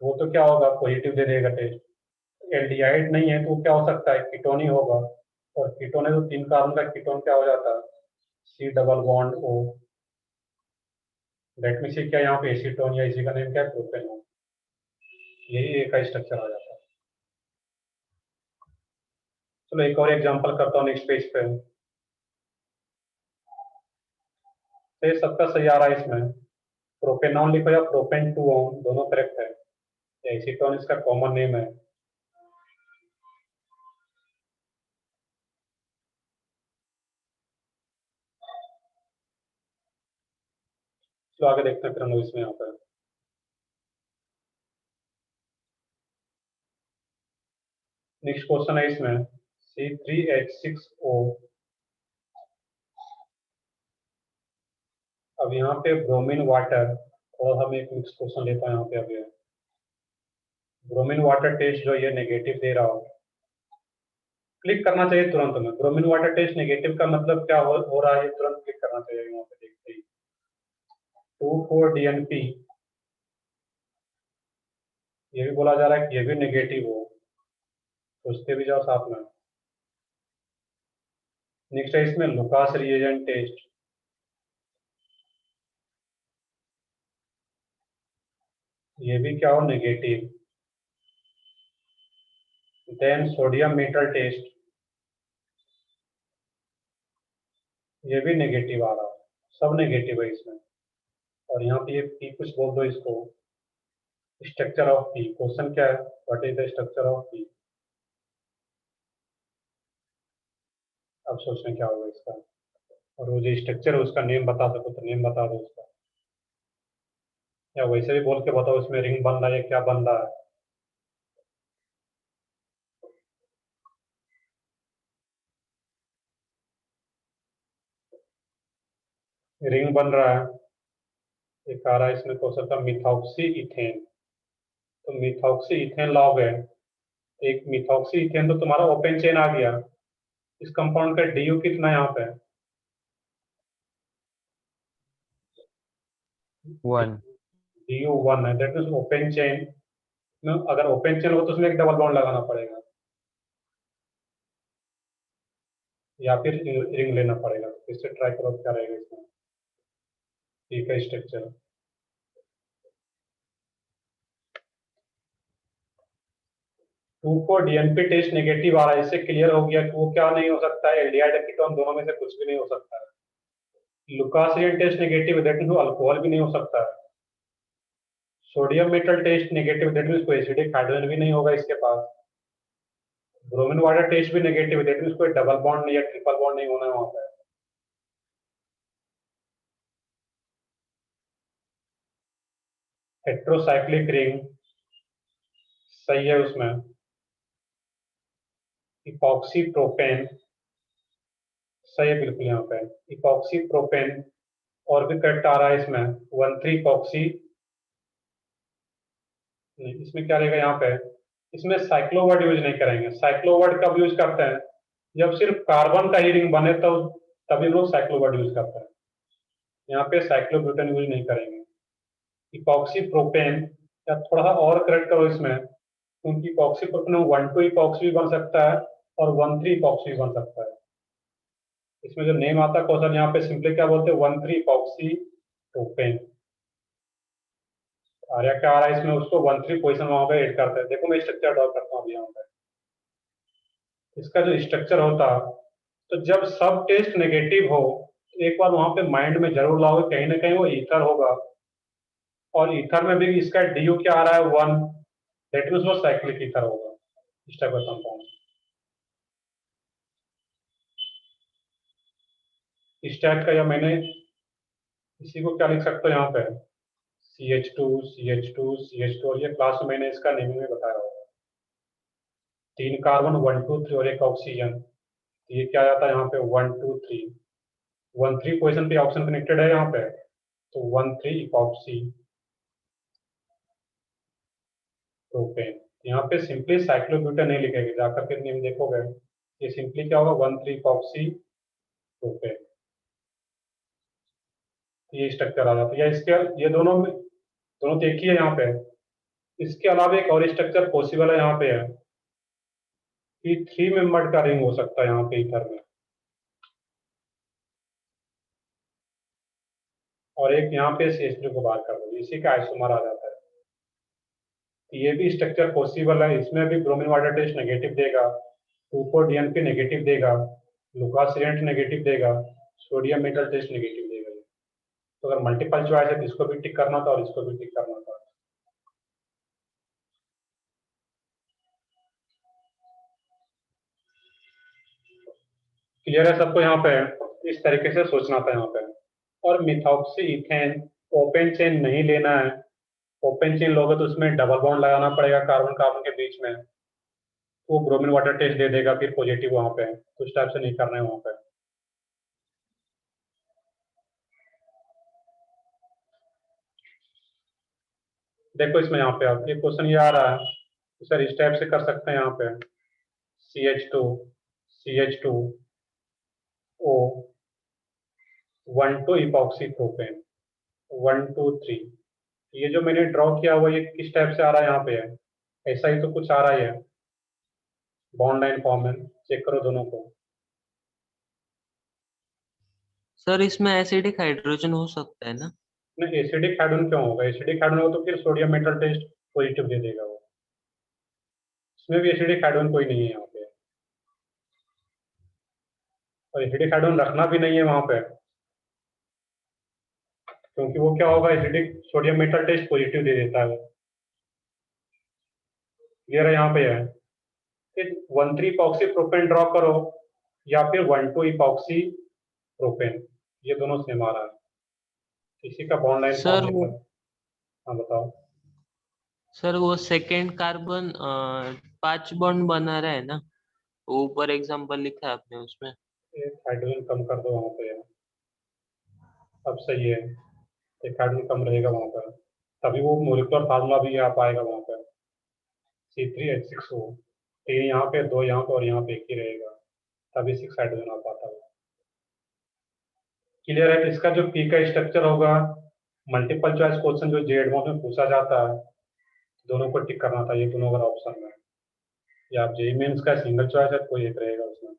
वो तो क्या होगा, पॉजिटिव दे देगा टेस्ट। एल्डिहाइड नहीं है तो क्या हो सकता है, कीटोन ही होगा, और कीटोन है तो 3 कार्बन का कीटोन क्या हो जाता है, C double bond O। That means क्या यहाँ पे एसीटोन, या इसी का नेम क्या है, प्रोपेनॉन, यही एक का स्ट्रक्चर आ जाता है। चलो एक और एग्जांपल करता हूँ नेक्स्ट पेज पे। तो ये सबका सही आ रहा है इसमें, प्रोपेनॉन लिखो या प्रोपेन 2 दोनों करेक्ट है, एसीटोन इसका कॉमन नेम है। चलो आगे देखते हैं फिर हम लोग इसमें यहाँ पर। नेक्स्ट क्वेश्चन है इसमें C3H6O। अब यहाँ पे ब्रोमीन वाटर, और हम एक मिक्स क्वेश्चन लेता हैं यहाँ पे। अभी ब्रोमीन वाटर टेस्ट जो ये नेगेटिव दे रहा हो, क्लिक करना चाहिए तुरंत में। ब्रोमीन वाटर टेस्ट नेगेटिव का मतलब क्या हो रहा है, तुरंत क्लिक करना चाहिए यहाँ पे। देखते ही 2,4-DNP, ये भी बोला जा रहा है कि ये भी नेगेटिव हो, सोचते भी जाओ साथ में। नेक्स्ट है इसमें लुकास रिएजेंट टेस्ट, ये भी क्या हो, negative. Then sodium metal test, ये भी नेगेटिव आ रहा है, सब नेगेटिव है इसमें। और यहाँ पे ये पी कुछ बोल दो इसको, स्ट्रक्चर ऑफ पी। क्वेश्चन क्या है, what is the structure of P. अब सोचने क्या होगा इसका, और वो जो स्ट्रक्चर है उसका नेम बता सको तो नेम बता दो उसका, या वैसे भी बोल के बताओ इसमें रिंग बन रहा है या क्या बन रहा है। रिंग बन रहा है, एक आ रहा है इसमें कौन सा था, मिथॉक्सी इथेन। तो मिथॉक्सी इथेन लॉग है, एक मिथॉक्सी इथेन तो तुम्हारा ओपन चेन आ गया। इस कंपाउंड का डीयू कितना है यहाँ पे? 1. डीयू 1 है, दैट मीन्स ओपन चेन में अगर ओपन चेन हो तो उसमें एक डबल बॉन्ड लगाना पड़ेगा या फिर रिंग लेना पड़ेगा। इससे ट्राई करो क्या रहेगा इसमें। ठीक है, स्ट्रक्चर 2,4 डीएनपी टेस्ट नेगेटिव आ रहा है, इससे क्लियर हो गया कि वो क्या नहीं हो सकता है, एल्डिहाइड कीटोन, दोनों में से कुछ भी नहीं हो सकता है। Lucasian test negative, that means alcohol भी नहीं हो सकता है। Sodium metal test negative, that means कोई एसिडिक हाइड्रोजन भी नहीं होगा इसके पास। ब्रोमीन वाटर टेस्ट भी नेगेटिव, दैट मीन्स कोई डबल बॉन्ड या ट्रिपल बॉन्ड नहीं होना है वहां पर। हेट्रोसाइक्लिक रिंग सही है उसमें। इपॉक्सी प्रोपेन सही है बिल्कुल यहाँ पे। इपॉक्सी प्रोपेन और भी करेक्ट आ रहा है इसमें, 1,3 इपॉक्सी नहीं, इसमें क्या रहेगा यहाँ पे? इसमें साइक्लोवर्ड यूज नहीं करेंगे। साइक्लोवर्ड कब यूज करते हैं? जब सिर्फ कार्बन का ही रिंग बने तो तभी लोग साइक्लोवर्ड यूज करते हैं। यहाँ पे साइक्लोब्यूटेन यूज नहीं करेंगे। इपॉक्सी प्रोपेन या थोड़ा सा और करेक्ट करो इसमें, क्योंकि इपॉक्सी प्रोपेन 1,2 इपॉक्सी भी बन सकता है और 1,3 इपॉक्सी भी बन सकता है। इसमें जो नेम आता है क्वेश्चन यहाँ पे सिंपली क्या बोलते हैं, 1,3 इपॉक्सी प्रोपेन। आर्या क्या आ रहा है इसमें, उसको 1,3 पोजिशन वहां पे ऐड करते हैं। देखो मैं स्ट्रक्चर ड्रॉ करता हूँ अभी यहाँ पे। इसका जो स्ट्रक्चर होता, तो जब सब टेस्ट नेगेटिव हो तो एक बार वहां पे माइंड में जरूर लाओगे कहीं ना कहीं वो ईथर होगा, और ईथर में भी इसका डीयू क्या आ रहा है 1, दैट मीन्स वो साइक्लिक ईथर होगा इस टाइप का कंपाउंड। इस टाइप का, या मैंने इसी को क्या लिख सकता हूँ यहाँ पे, CH2 CH2 CH2, और ये क्लास में मैंने इसका नेमिंग में बताया होगा। 3 कार्बन 1 2 3 और एक ऑक्सीजन, तो ये क्या जाता है यहाँ पे 1 2 3, 1,3 पोजिशन पे ऑप्शन कनेक्टेड है यहाँ पे, तो 1,3 इपॉक्सी प्रोपेन। यहाँ पे सिंपली साइक्लोब्यूटेन नहीं लिखेंगे, जाकर के नेम देखोगे ये सिंपली क्या होगा 1,3 इपॉक्सी प्रोपेन। ये स्ट्रक्चर आ जाता है, या इसके ये दोनों में, दोनों तो एक ही है यहाँ पे। इसके अलावा एक और स्ट्रक्चर पॉसिबल है यहाँ पे है कि 3 मेंबर्ड का रिंग हो सकता है यहाँ पे ईथर में, और एक यहाँ पे CH3 को बाहर कर दो, इसी का आइसोमर आ जाता है। ये भी स्ट्रक्चर पॉसिबल है, इसमें भी ब्रोमीन वाटर टेस्ट नेगेटिव देगा, 2,4 डीएनपी नेगेटिव देगा, लुकासियंट नेगेटिव देगा, सोडियम मेटल टेस्ट नेगेटिव देगा। तो अगर मल्टीपल चॉइस है तो इसको भी टिक करना था और इसको भी टिक करना था। क्लियर है सबको यहाँ पे? इस तरीके से सोचना था यहाँ पे। और मिथॉक्सी इथेन ओपन चेन नहीं लेना है। ओपन चेन लोगे तो उसमें डबल बॉन्ड लगाना पड़ेगा कार्बन कार्बन के बीच में, वो ब्रोमीन वाटर टेस्ट दे देगा फिर पॉजिटिव वहां पे, तो इस टाइप से नहीं करना है वहां पे। देखो इसमें यहाँ पे आप ये क्वेश्चन ये आ रहा है तो सर इस टाइप से कर सकते हैं यहाँ पे, CH2 CH2 O 1 2 epoxy propane 1 2 3। ये जो मैंने ड्रॉ किया हुआ ये किस टाइप से आ रहा है यहाँ पे है, ऐसा ही तो कुछ आ रहा है, बॉन्ड लाइन फॉर्म है, चेक करो दोनों को। सर इसमें एसिडिक हाइड्रोजन हो सकता है ना? नहीं, एसिडिक हाइड्रोजन क्यों होगा? एसिडिक हाइड्रोजन हो तो फिर सोडियम मेटल टेस्ट पॉजिटिव दे देगा वो। इसमें भी एसिडिक हाइड्रोजन कोई नहीं है यहाँ पे, और एसिडिक हाइड्रोजन रखना भी नहीं है वहां पे, क्योंकि वो क्या होगा, acidic sodium metal test positive दे देता है। क्लियर है यहाँ पे है? फिर 1,3 इपॉक्सी प्रोपेन ड्रॉ करो या फिर 1 2 इपॉक्सी प्रोपेन, ये दोनों सेम आ रहा है, इसी का बॉन्ड लाइन सर फॉर्म वो है। हाँ बताओ। सर वो सेकेंड कार्बन 5 बॉन्ड बना रहा है ना, ऊपर एग्जांपल लिखा है आपने उसमें। एक हाइड्रोजन कम कर दो वहां पे, अब सही है, एक हाइड्रोजन कम रहेगा वहाँ पर, तभी वो मोलिकुलर फार्मूला भी आ पाएगा वहाँ पर, C3H6O, 3 यहाँ पे, 2 यहाँ पे और यहाँ पे एक ही रहेगा, तभी 6 हाइड्रोजन आ पाता है। क्लियर है? इसका जो पी का स्ट्रक्चर होगा, मल्टीपल चॉइस क्वेश्चन जो जेड मोड में पूछा जाता है, दोनों को टिक करना था, ये दोनों अगर ऑप्शन में, या आप जेई मेंस का सिंगल चॉइस है कोई एक रहेगा उसमें।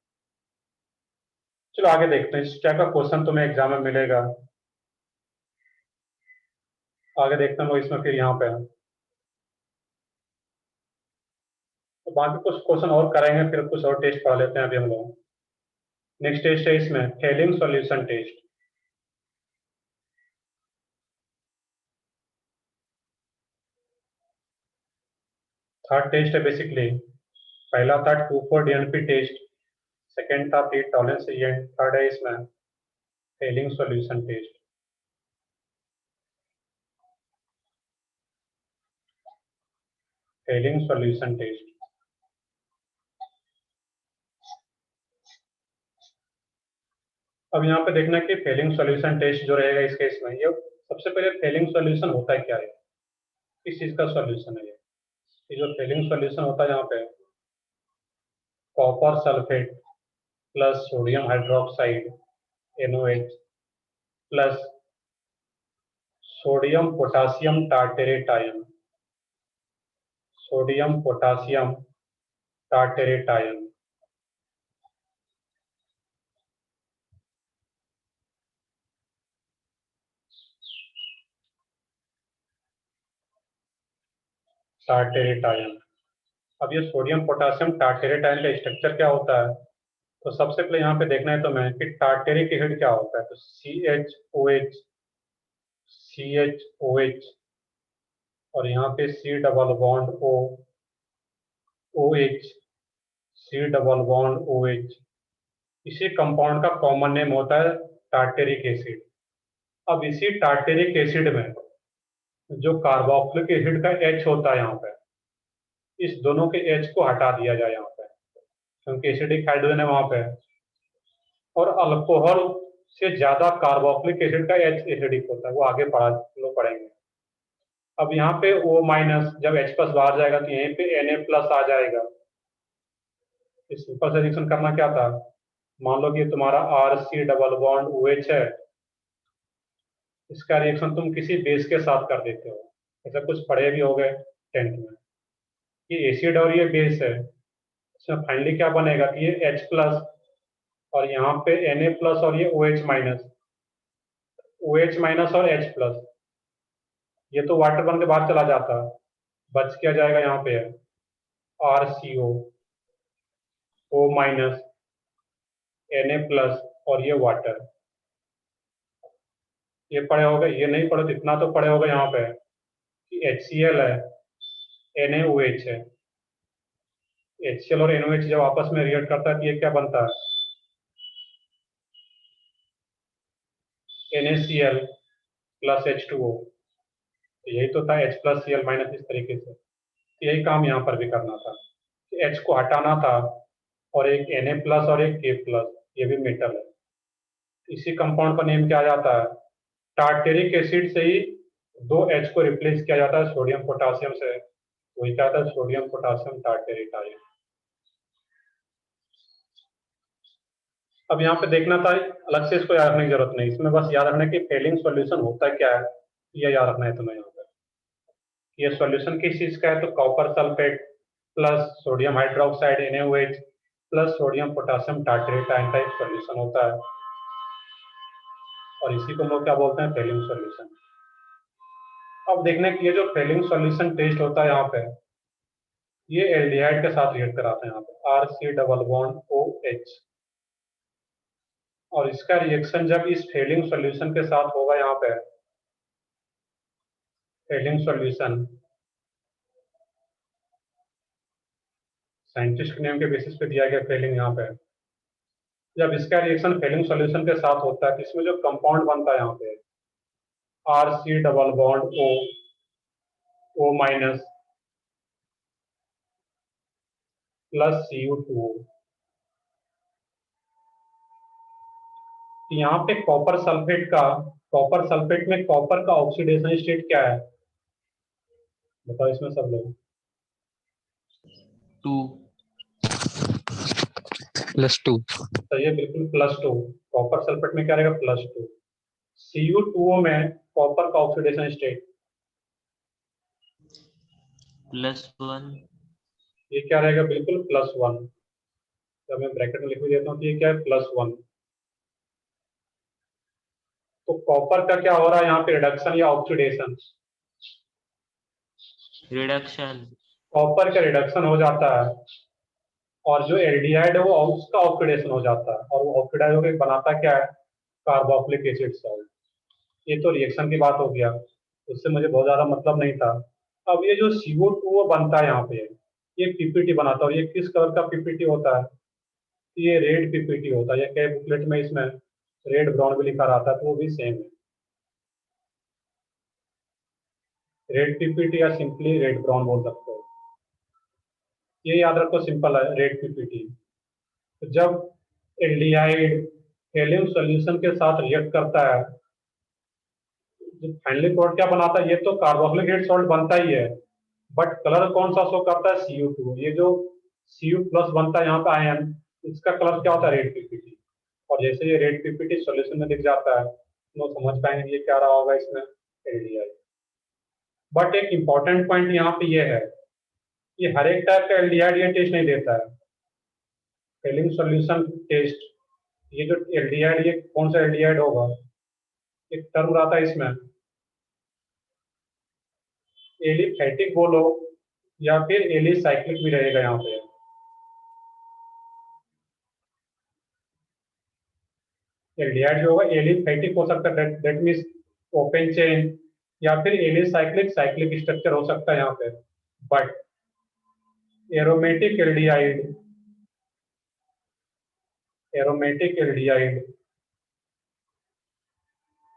चलो आगे देखते हैं इस टाइप का क्वेश्चन तुम्हें एग्जाम में मिलेगा। आगे देखते हैं लोग इसमें, फिर यहाँ पे तो बाकी कुछ क्वेश्चन और करेंगे, फिर कुछ और टेस्ट पढ़ लेते हैं अभी हम लोग। नेक्स्ट टेस्ट है इसमें Fehling solution test. Third test है बेसिकली, पहला था 2,4-DNP टेस्ट, सेकेंड था पी टॉलरेंस एजेंट, थर्ड है इसमें Fehling solution test. Fehling solution test, अब यहाँ पे देखना कि फेलिंग सॉल्यूशन टेस्ट जो रहेगा इस केस में, ये सबसे पहले फेलिंग सॉल्यूशन होता है क्या है, किस चीज का सॉल्यूशन है ये जो फेलिंग सॉल्यूशन होता है यहाँ पे, copper sulphate plus sodium hydroxide NOH plus sodium potassium tartrate ion, sodium potassium tartrate ion. Tartrate ion, अब ये सोडियम पोटासियम टार्टेरेट आयन का स्ट्रक्चर क्या होता है, तो सबसे पहले यहाँ पे देखना है तो मैं कि टार्टेरिक एसिड क्या होता है, तो CHOH, CHOH और यहाँ पे C double bond O, OH, C double bond OH, इसी कंपाउंड का कॉमन नेम होता है टार्टेरिक एसिड। अब इसी टार्टेरिक एसिड में जो कार्बोक्सिलिक एसिड का H होता है यहाँ पे, इस दोनों के H को हटा दिया जाए यहाँ पे, क्योंकि एसिडिक हाइड्रोजन है वहाँ पे, और अल्कोहल से ज्यादा कार्बोक्सिलिक एसिड का H एसिडिक होता है, वो आगे लोग पढ़ेंगे। अब यहाँ पे O माइनस, जब H प्लस बाहर जाएगा तो यहीं पे Na प्लस आ जाएगा। इस सिंपल से रिएक्शन करना क्या था, मान लो कि तुम्हारा RC डबल बॉन्ड OH है, इसका रिएक्शन तुम किसी बेस के साथ कर देते हो, ऐसा कुछ पढ़े भी हो गए 10th में, ये एसिड और ये बेस है, इसमें फाइनली क्या बनेगा कि ये H प्लस और यहाँ पे Na प्लस और ये OH माइनस, OH माइनस और H प्लस, ये तो वाटर बन के बाहर चला जाता, बच क्या जाएगा यहाँ पे RCO, O minus, Na plus और ये वाटर। ये पढ़े होगा, ये नहीं पढ़े तो इतना तो पढ़े होगा यहाँ पे कि HCl है, NaOH है, HCl और NaOH जब आपस में रिएक्ट करता है तो ये क्या बनता है, NaCl प्लस H2O, तो यही तो था H प्लस Cl माइनस, इस तरीके से। तो यही काम यहाँ पर भी करना था, H को हटाना था, और एक Na प्लस और एक K प्लस, ये भी मेटल है, इसी कंपाउंड का नेम क्या आ जाता है, टार्टेरिक एसिड से ही 2 H को रिप्लेस किया जाता है सोडियम पोटासियम से, वही क्या था, सोडियम पोटासियम टार्टेरेट आयन। अब यहाँ पे देखना था, अलग से इसको याद रखने की जरूरत नहीं, इसमें बस याद रखना कि फेलिंग सॉल्यूशन होता है क्या है, ये याद रखना है तुम्हें यहाँ पे। ये सॉल्यूशन किस चीज का है, तो copper sulphate plus sodium hydroxide NaOH plus sodium potassium tartrate ion का एक सॉल्यूशन होता है, और इसी को हम लोग क्या बोलते हैं, फेलिंग सॉल्यूशन। अब देखने की ये जो फेलिंग सॉल्यूशन टेस्ट होता है यहाँ पे, ये एल्डिहाइड के साथ रिएक्ट कराते हैं यहाँ पे, RC डबल बॉन्ड OH, और इसका रिएक्शन जब इस फेलिंग सॉल्यूशन के साथ होगा यहाँ पे, फेलिंग सॉल्यूशन साइंटिस्ट के नेम के बेसिस पे दिया गया फेलिंग यहाँ पे, जब इसका रिएक्शन फेलिंग सॉल्यूशन के साथ होता है तो इसमें जो कंपाउंड बनता है यहाँ पे RC double bond O minus plus Cu2O, यहाँ पे कॉपर सल्फेट का कॉपर सल्फेट में कॉपर का ऑक्सीडेशन स्टेट क्या है, बताओ इसमें सब लोग। 2 +2। तो ये बिल्कुल +2, कॉपर सल्फेट में क्या रहेगा +2। Cu2O में कॉपर का ऑक्सीडेशन स्टेट +1 ये क्या रहेगा, बिल्कुल +1। तो मैं ब्रैकेट में लिख भी देता हूँ कि ये क्या है +1। तो कॉपर का क्या हो रहा है यहाँ पे, रिडक्शन या ऑक्सीडेशन, रिडक्शन। कॉपर का रिडक्शन हो जाता है और जो एल्डिहाइड है वो उसका ऑक्सीडेशन हो जाता है, और वो ऑक्सीडाइज होकर बनाता क्या है, कार्बोक्सिलिक एसिड सॉल्ट। ये तो रिएक्शन की बात हो गया, उससे मुझे बहुत ज्यादा मतलब नहीं था। अब ये जो CO2 बनता है यहाँ पे, ये पीपीटी बनाता है, और ये किस कलर का पीपीटी होता है, ये रेड पीपीटी होता है। ये कई बुकलेट में इसमें रेड ब्राउन भी लिखा रहता है, तो वो भी सेम है, रेड पीपीटी या सिंपली रेड ब्राउन बोल सकते हो। ये याद रखो, सिंपल है, रेड पीपीटी। तो जब एल्डिहाइड हेलियम सॉल्यूशन के साथ रिएक्ट करता है, जो फाइनली प्रोडक्ट क्या बनाता है, ये तो कार्बोक्सिलिक एसिड सॉल्ट बनता ही है, बट कलर कौन सा शो करता है, Cu2। ये जो Cu+ बनता है यहाँ पे आयन, इसका कलर क्या होता है, रेड पीपीटी। और जैसे ये रेड पीपीटी सॉल्यूशन में दिख जाता है, तो समझ पाएंगे ये क्या रहा होगा इसमें, एल्डिहाइड। बट एक इंपॉर्टेंट पॉइंट यहाँ पे ये है, ये हर एक टाइप का एल्डिहाइड ये टेस्ट नहीं देता है। हेलियम सॉल्यूशन टेस्ट, ये जो एल्डिहाइड, ये कौन सा एल्डिहाइड होगा, एक टर्म रहता है इसमें, एलिफैटिक बोलो या फिर एलिसाइक्लिक भी रहेगा यहाँ पे। एल्डिहाइड जो होगा एलिफैटिक हो सकता है, दैट मीन्स ओपन चेन, या फिर एलिसाइक्लिक साइक्लिक स्ट्रक्चर हो सकता है यहाँ पे। But aromatic aldehyde, aromatic aldehyde,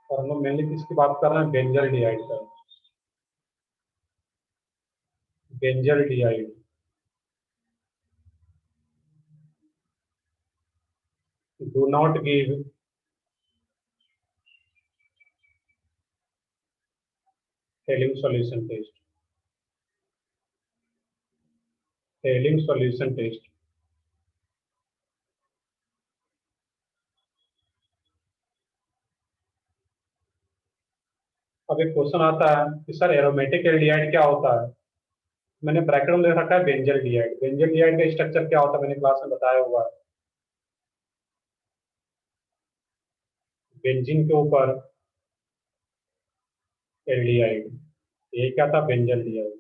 और हम लोग मेनली किसकी बात कर रहे हैं, बेंजल्डिहाइड का, benzaldehyde. Do not give Fehling solution test, Fehling solution test. अब एक क्वेश्चन आता है कि सर एरोमेटिक एल्डिहाइड क्या होता है, मैंने ब्रैकेट में लिख रखा है बेंजल्डिहाइड। बेंजल्डिहाइड का स्ट्रक्चर क्या होता है, मैंने क्लास में बताया होगा, बेंजीन के ऊपर एल्डिहाइड, ये क्या था, बेंजल्डिहाइड।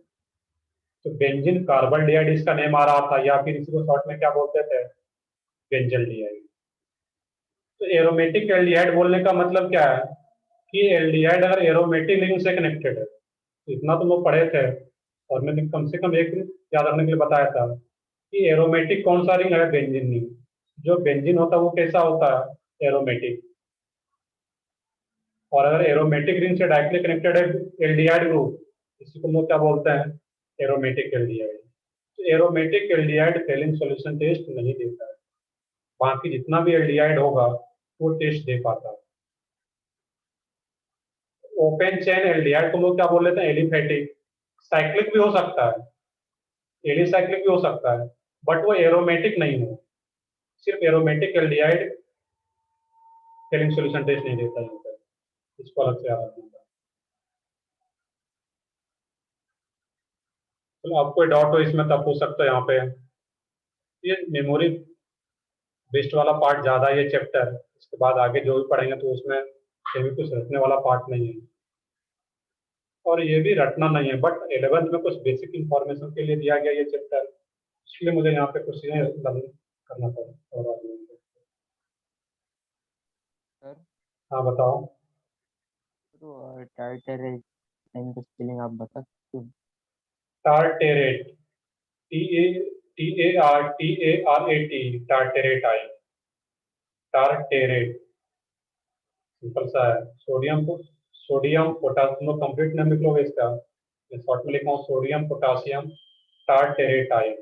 तो बेंजीन कार्बन डाइऑक्साइड इसका नेम आ रहा था, या फिर इसी को शॉर्ट में क्या बोलते थे, बेंजल्डिहाइड। तो एरोमेटिक एल्डिहाइड बोलने का मतलब क्या है, कि एल्डिहाइड अगर एरोमेटिक रिंग से कनेक्टेड है, तो इतना तो लोग पढ़े थे, और मैंने कम से कम एक याद रखने के लिए बताया था कि एरोमेटिक कौन सा रिंग है, बेंजीन रिंग। जो बेंजीन होता है वो कैसा होता है, एरोमेटिक। और अगर एरोमेटिक रिंग से डायरेक्टली कनेक्टेड है एल्डिहाइड ग्रुप, इसी को लोग क्या बोलते हैं, एरोमेटिक एल्डिहाइड। तो aromatic aldehyde Fehling solution test नहीं देता है, बाकी जितना भी एल्डिहाइड होगा वो टेस्ट दे पाता है। ओपन चेन एल्डिहाइड को लोग क्या बोल लेते हैं, एलिफैटिक। साइक्लिक भी हो सकता है, एलिसाइक्लिक भी हो सकता है, बट वो एरोमेटिक नहीं हो। सिर्फ aromatic aldehyde Fehling solution test नहीं देता है, इसको अलग से याद रखना है। तो आपको डाउट हो इसमें तब पूछ सकते हो यहाँ पे। ये मेमोरी बेस्ड वाला पार्ट ज्यादा है ये चैप्टर, इसके बाद आगे जो भी पढ़ेंगे तो उसमें कहीं कुछ रटने वाला पार्ट नहीं है, और ये भी रटना नहीं है, बट 11th में कुछ बेसिक इंफॉर्मेशन के लिए दिया गया ये चैप्टर, इसलिए मुझे यहाँ पे कुछ चीजें लर्न करना पड़ा। और सर हाँ बताओ। तो टार्टरेट का स्पेलिंग आप बता सकते हो? टार्टेरेट, TARTARAT, टार्टेरेटाई, टार्टेरेट, सिंपल सा है। सोडियम को, सोडियम पोटासियम कंप्लीट नेम लिख लोगे इसका, मैं शॉर्ट में लिखा हूँ सोडियम पोटासियम टार्टेरेटाई।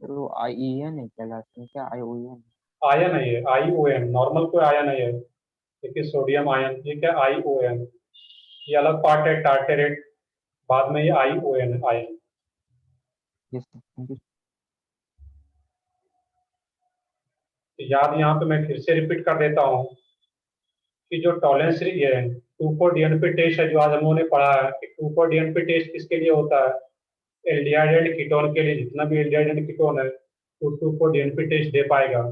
सर वो IEN है क्या लास्ट में, क्या ION? आयन है ये, ION, नॉर्मल कोई आयन है ये, देखिए सोडियम आयन, ये क्या ION, ये अलग पार्ट है टार्टेरेट, बाद में ये ION ion. Yes, sir. Thank you. याद यहाँ पे मैं फिर से रिपीट कर देता हूँ कि जो टॉलेंस ये 2,4-DNP टेस्ट है जो आज हम लोगों ने पढ़ा है कि 2,4-DNP टेस्ट किसके लिए होता है, एल्डिहाइड एंड कीटोन के लिए। जितना भी एल्डिहाइड एंड कीटोन है वो 2,4-DNP टेस्ट दे पाएगा।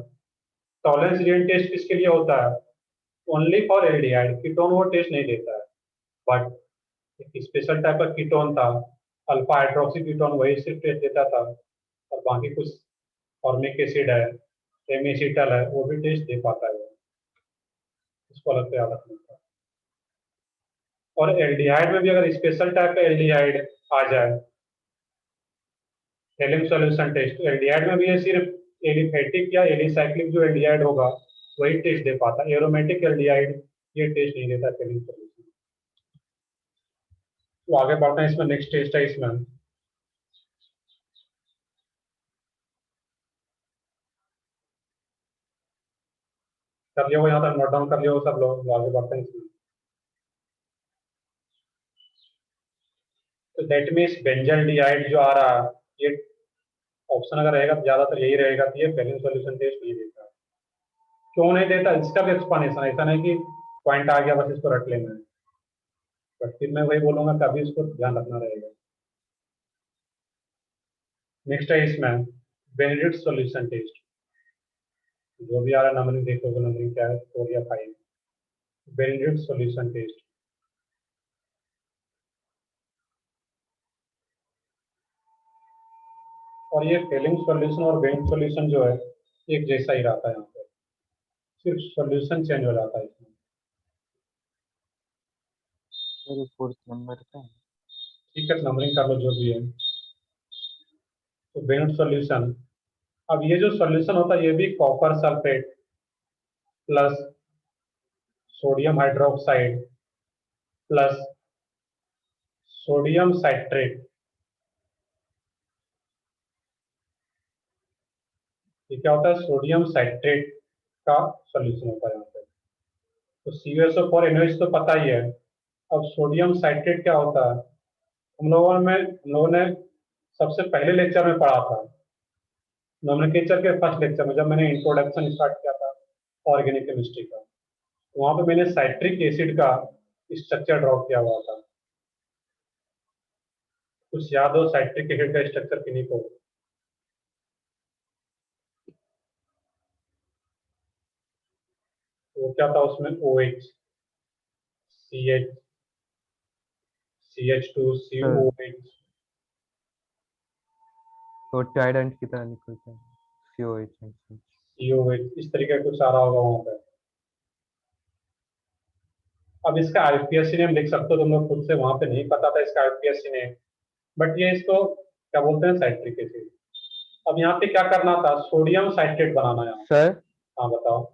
टॉलेंस रिएक्शन टेस्ट किसके लिए होता है, ओनली फॉर एल्डिहाइड, कीटोन वो टेस्ट नहीं देता है। बट एक स्पेशल टाइप का कीटोन था, अल्फा हाइड्रोक्सी कीटोन, वही सिर्फ टेस्ट देता था, और बाकी कुछ फॉर्मिक एसिड है, एमिसिटल है, वो भी टेस्ट दे पाता है वो। इसको अलग से याद रखना था। और एल्डिहाइड में भी अगर स्पेशल टाइप का एल्डिहाइड आ जाए, हेलिम सॉल्यूशन टेस्ट, तो एल्डिहाइड में भी ये सिर्फ एलिफेटिक या एलिसाइक्लिक जो एल्डिहाइड होगा वही टेस्ट दे पाता। एरोमेटिक एल्डिहाइड ये टेस्ट नहीं देता हेलिम सॉल्यूशन। तो आगे बढ़ते हैं, इसमें नेक्स्ट टेस्ट है इसमें कर लिया हो, यहाँ तक नोट डाउन कर लिया हो सब लोग। आगे बढ़ते हैं इसमें। तो दैट मीन्स बेंजल डिहाइड जो आ रहा है, ये ऑप्शन अगर रहेगा तो ज्यादातर यही रहेगा कि ये हेलिम सॉल्यूशन टेस्ट नहीं देता। क्यों नहीं देता, इसका भी एक्सप्लेनेशन, ऐसा नहीं कि पॉइंट आ गया बस इसको रट लेना है, बट फिर मैं वही बोलूंगा कभी इसको ध्यान रखना रहेगा। नेक्स्ट है इसमें बेनेडिक्ट सॉल्यूशन टेस्ट। जो भी आ रहा है नंबरिंग देखोगे, नंबरिंग क्या है, 4 या 5। बेनेडिक्ट सॉल्यूशन टेस्ट, और ये फेलिंग सॉल्यूशन और बेनेडिक्ट सॉल्यूशन जो है एक जैसा ही रहता है यहाँ पे, सिर्फ सॉल्यूशन चेंज हो जाता है इसमें। Sir, ये fourth number का है. ठीक है, नंबरिंग कर लो जो भी है। तो बेनेडिक्ट सॉल्यूशन, अब ये जो सॉल्यूशन होता है ये भी copper sulphate plus sodium hydroxide plus sodium citrate, ये क्या होता है, सोडियम साइट्रेट का सॉल्यूशन होता है यहाँ पे। तो CuSO4 तो पता ही है। अब सोडियम साइट्रेट क्या होता है, हम लोगों ने सबसे पहले लेक्चर में पढ़ा था, नोमेनक्लेचर के फर्स्ट लेक्चर में, जब मैंने इंट्रोडक्शन स्टार्ट किया था ऑर्गेनिक केमिस्ट्री का, तो वहां पे मैंने साइट्रिक एसिड का स्ट्रक्चर ड्रॉ किया हुआ था। कुछ याद हो साइट्रिक एसिड का स्ट्रक्चर किन्हीं को? वो क्या था उसमें, OH CH CH2 COH, तो ट्राइडेंट की तरह निकलता है COH ऐसे। COH, इस तरीके का कुछ आ रहा होगा वहां पे। अब इसका IUPAC नेम लिख सकते हो तुम लोग खुद से, वहां पे नहीं पता था इसका IUPAC नेम, बट ये इसको क्या बोलते हैं, साइट्रिक एसिड। अब यहाँ पे क्या करना था, सोडियम साइट्रेट बनाना है। सर हाँ बताओ।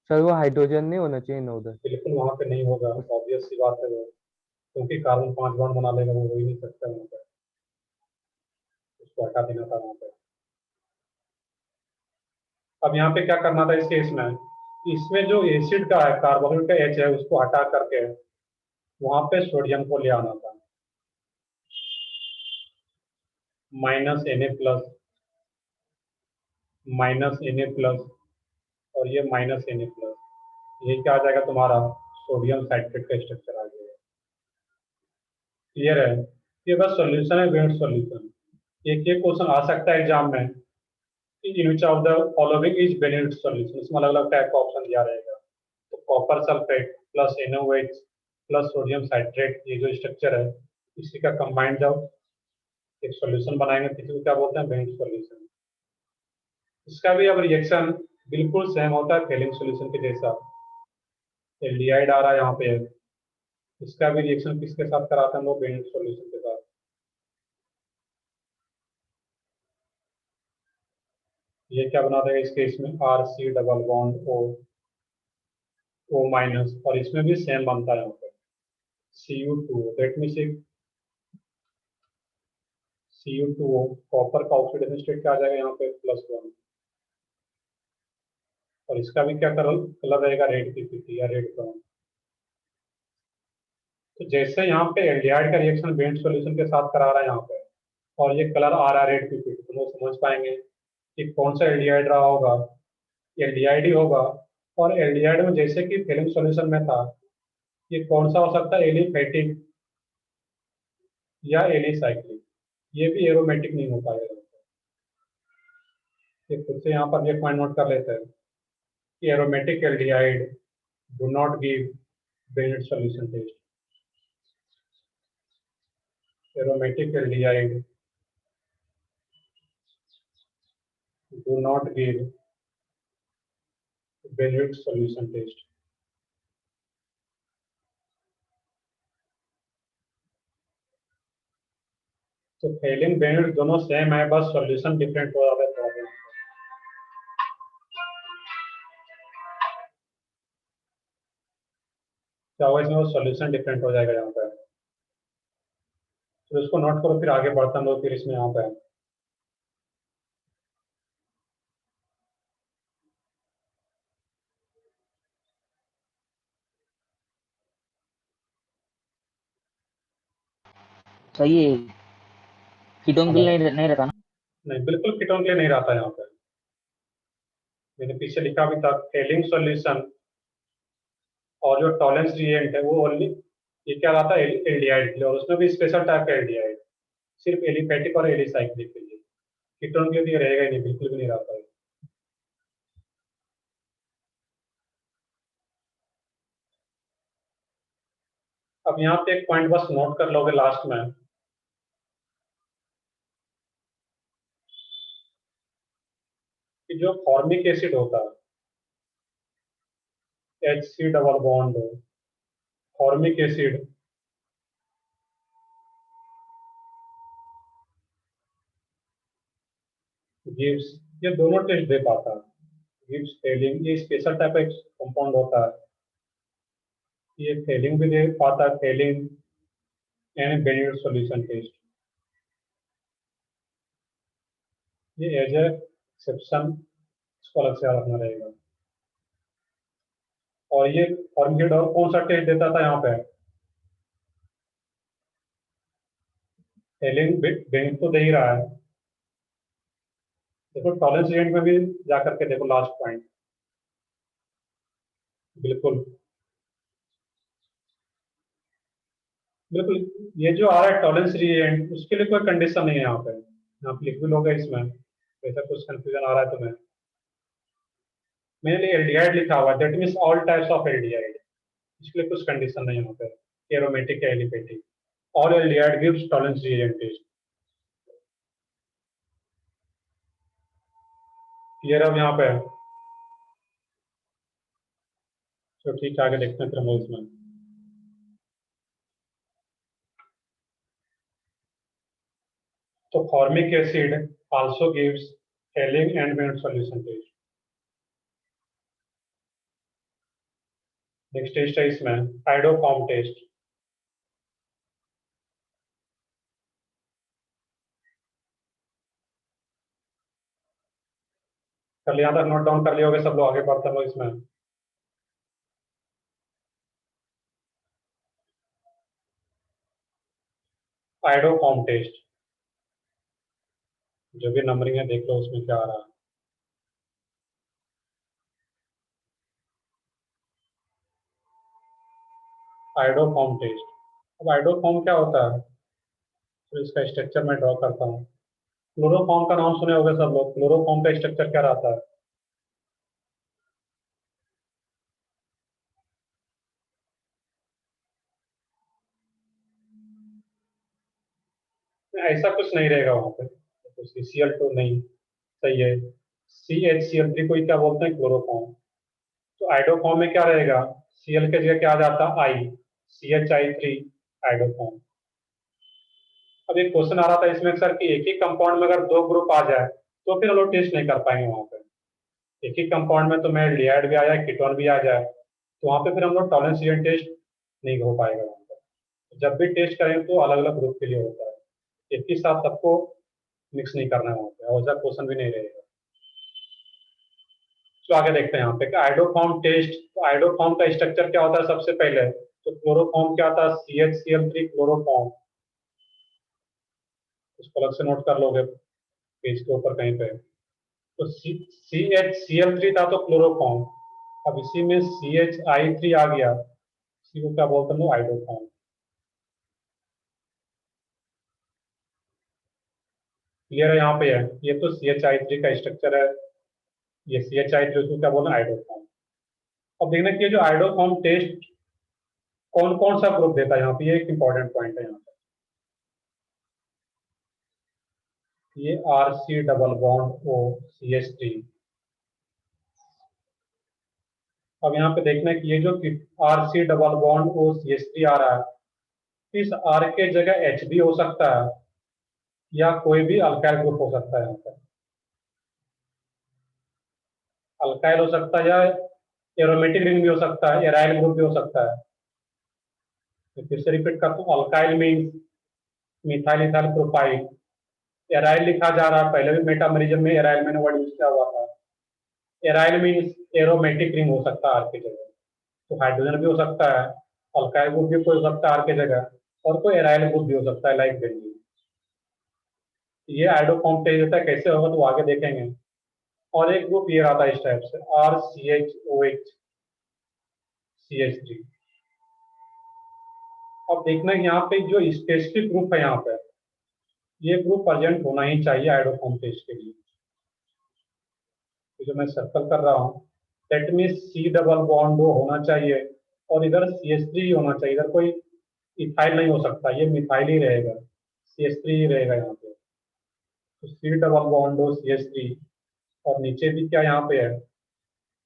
सर वो हाइड्रोजन नहीं होना चाहिए ना उधर? बिल्कुल वहां पे नहीं होगा, ऑब्वियस सी बात है वो, क्योंकि कार्बन 5 बॉन्ड बना लेगा, वो हो ही नहीं सकता वहां पे, उसको हटा देना था वहां पे। अब यहाँ पे क्या करना था इस केस में, इसमें जो एसिड का है, कार्बोनेट का H है, उसको हटा करके वहां पे सोडियम को ले आना था, -Na+, -Na+, और ये -Na+, ये क्या आ जाएगा तुम्हारा, सोडियम साइट्रेट का स्ट्रक्चर आ गया। क्लियर है? ये बस सॉल्यूशन है, बेनेडिक्ट सॉल्यूशन। एक क्वेश्चन आ सकता है एग्जाम में, in which of the following is Benedict solution, इसमें अलग अलग टाइप का ऑप्शन दिया रहेगा। तो copper sulphate plus NaOH plus sodium citrate, ये जो स्ट्रक्चर है इसी का कंबाइंड जब एक सॉल्यूशन बनाएंगे तो इसी को क्या बोलते हैं, बेनेडिक्ट सॉल्यूशन। इसका भी अब रिएक्शन बिल्कुल सेम होता है फेलिंग सॉल्यूशन के जैसा। एल्डिहाइड आ रहा है यहाँ पे, इसका भी रिएक्शन किसके साथ कराते हैं हम लोग, बेनेडिक्ट सॉल्यूशन के साथ। ये क्या बना देगा इस केस में, RC डबल बॉन्ड O, और इसमें भी सेम बनता है यहाँ पे Cu2, that means Cu2O, copper का ऑक्सीडेशन स्टेट क्या आ जाएगा यहाँ पे, +1। और इसका भी क्या कलर कलर रहेगा, रेड पीपीटी या रेड ब्राउन। तो जैसे यहाँ पे एल्डिहाइड का रिएक्शन बेंड सॉल्यूशन के साथ करा रहा है यहाँ पे, और ये कलर आ रहा है रेड पीपीटी, तो लोग समझ पाएंगे कि कौन सा एल्डिहाइड रहा होगा, एल्डिहाइड ही होगा। और एल्डिहाइड में जैसे कि फिल्म सॉल्यूशन में था, ये कौन सा हो सकता है, एलिफेटिक या एलिसाइक्लिक, ये भी एरोमेटिक नहीं हो पाएगा। ये खुद से यहाँ पर एक पॉइंट नोट कर लेते हैं कि aromatic aldehyde do not give Benedict solution test. Aromatic aldehyde do not give Benedict solution test. तो फेलिंग बेनेट दोनों सेम है, बस सॉल्यूशन डिफरेंट हो जाता है प्रॉब्लम। क्या होगा इसमें, वो सॉल्यूशन डिफरेंट हो जाएगा यहाँ पर। तो इसको नोट करो, फिर आगे बढ़ता हम लोग फिर इसमें यहाँ पे। तो ये कीटोन के लिए नहीं रहता ना? नहीं, बिल्कुल कीटोन के लिए नहीं रहता यहाँ पे। मैंने पीछे लिखा भी था, फेलिंग सॉल्यूशन और जो टॉलेंस रिएजेंट है वो ओनली ये क्या रहता है, एल्डिहाइड के लिए, और उसमें भी स्पेशल टाइप का एल्डिहाइड, सिर्फ एलिफेटिक और एलिसाइक्लिक के लिए। कीटोन के लिए रहेगा ही नहीं, बिल्कुल भी नहीं रहता है। अब यहाँ पे एक पॉइंट बस नोट कर लोगे लास्ट में, कि जो फॉर्मिक एसिड होता है, HC double bond formic acid, gives, ये दोनों टेस्ट दे पाता है। गिव्स फेलिंग, ये स्पेशल टाइप का कंपाउंड होता है, ये फेलिंग भी दे पाता है, Fehling and Benedict solution test. ये एज ए एक्सेप्शन इसको अलग से याद रखना रहेगा। और ये फॉर्मिक और कौन सा टेस्ट देता था यहाँ पे, फेलिंग बेनेट तो दे ही रहा है। देखो टॉलेंस रिएजेंट में भी जाकर के देखो लास्ट पॉइंट, बिल्कुल बिल्कुल ये जो आ रहा है टॉलेंस रिएजेंट, उसके लिए कोई कंडीशन नहीं है यहाँ पे। यहाँ पे लिख भी लोगे इसमें, ऐसा कुछ कंफ्यूजन आ रहा है तुम्हें, मैंने एल्डिहाइड लिखा हुआ, that means all types of aldehyde, इसके लिए कुछ कंडीशन नहीं है यहाँ पे, एरोमेटिक या aliphatic, all aldehyde gives Tollens reagent test. Clear अब यहाँ पे? तो ठीक है, आगे देखते हैं फिर हम लोग इसमें। तो formic acid also gives Fehling and Benedict solution test. Next test है इसमें आइडोफॉर्म टेस्ट। कर लिया था, नोट डाउन कर लिया होगा सब लोग, आगे बढ़ते हैं लोग इसमें। आइडोफॉर्म टेस्ट, जो भी नंबरिंग है देख लो उसमें क्या आ रहा है। आइडोफॉर्म टेस्ट, अब आइडोफॉर्म क्या होता है, तो इसका स्ट्रक्चर मैं ड्रॉ करता हूँ। क्लोरोफॉर्म का नाम सुने होंगे सब लोग, क्लोरोफॉर्म का स्ट्रक्चर क्या रहता है, ऐसा कुछ नहीं रहेगा वहां पे। तो CCl2 नहीं, सही है, CHCl3 को ही क्या बोलते हैं, क्लोरोफॉर्म। तो आइडोफॉर्म में क्या रहेगा, Cl के जगह क्या आ जाता है, I, CHI3 आइडोफॉर्म। अब एक क्वेश्चन आ रहा था इसमें सर कि एक ही कंपाउंड में अगर दो ग्रुप आ जाए तो फिर हम लोग टेस्ट नहीं कर पाएंगे वहां पे। एक ही कंपाउंड में तो मैं एल्डिहाइड भी आ जाए, कीटोन भी आ जाए, तो वहां पे फिर हम लोग टॉलेंस रिएजेंट टेस्ट नहीं हो पाएगा वहां पे। जब भी टेस्ट करें तो अलग अलग ग्रुप के लिए होता है, एक ही साथ सबको मिक्स नहीं करना है वहां पे, और ऐसा क्वेश्चन भी नहीं रहेगा। इसको आगे देखते हैं यहाँ पे आइडोफॉर्म टेस्ट। तो आइडोफॉर्म का स्ट्रक्चर क्या होता है सबसे पहले, तो क्लोरोफॉर्म क्या होता है, CHCl3 क्लोरोफॉर्म। इसको अलग से नोट कर लोगे पेज के ऊपर कहीं पे। तो CHCl3 था तो क्लोरोफॉर्म, अब इसी में CHI3 आ गया, इसी को क्या बोलते हैं, आइडोफॉर्म। क्लियर है यहाँ पे है, ये तो CHI3 का स्ट्रक्चर है, ये CHI3 उसको क्या बोलना, आइडोफॉर्म। अब देखना कि ये जो आइडोफॉर्म टेस्ट कौन कौन सा ग्रुप देता है यहाँ पे, ये एक इंपॉर्टेंट पॉइंट है यहाँ पे। ये RC double bond O CH3। अब यहाँ पे देखना है कि ये जो RC double bond O CH3 आ रहा है, इस R के जगह H भी हो सकता है या कोई भी अल्काइल ग्रुप हो सकता है। यहाँ पे अल्काइल हो सकता है या एरोमेटिक रिंग भी हो सकता है, एराइल ग्रुप भी हो सकता है। तो फिर से रिपीट करता हूँ, alkyl means methyl ethyl propyl. Aryl लिखा जा रहा है, पहले भी मेटामेरिज्म में एराइल मैंने वर्ड यूज किया हुआ था। एराइल मीन्स एरोमेटिक रिंग हो सकता है आर की जगह, तो हाइड्रोजन भी हो सकता है, अल्काइल ग्रुप भी कोई हो सकता है आर की जगह, और कोई एराइल ग्रुप भी हो सकता है लाइक बेंजीन। ये आइडोफॉर्म टेस्ट होता है, कैसे होगा तो आगे देखेंगे। और एक ग्रुप ये रहा था इस टाइप से, RCHOH CH3। अब देखना है यहाँ पे जो स्पेसिफिक ग्रुप है यहाँ पे, ये ग्रुप प्रेजेंट होना ही चाहिए आइडोफॉर्म टेस्ट के लिए। तो जो मैं सर्कल कर रहा हूँ, that means C double bond होना चाहिए और इधर CH3 होना चाहिए, इधर कोई इथाइल नहीं हो सकता, ये मिथाइल ही रहेगा, CH3 ही रहेगा यहाँ पे। तो C डबल बॉन्ड CH3 और नीचे भी क्या यहाँ पे है,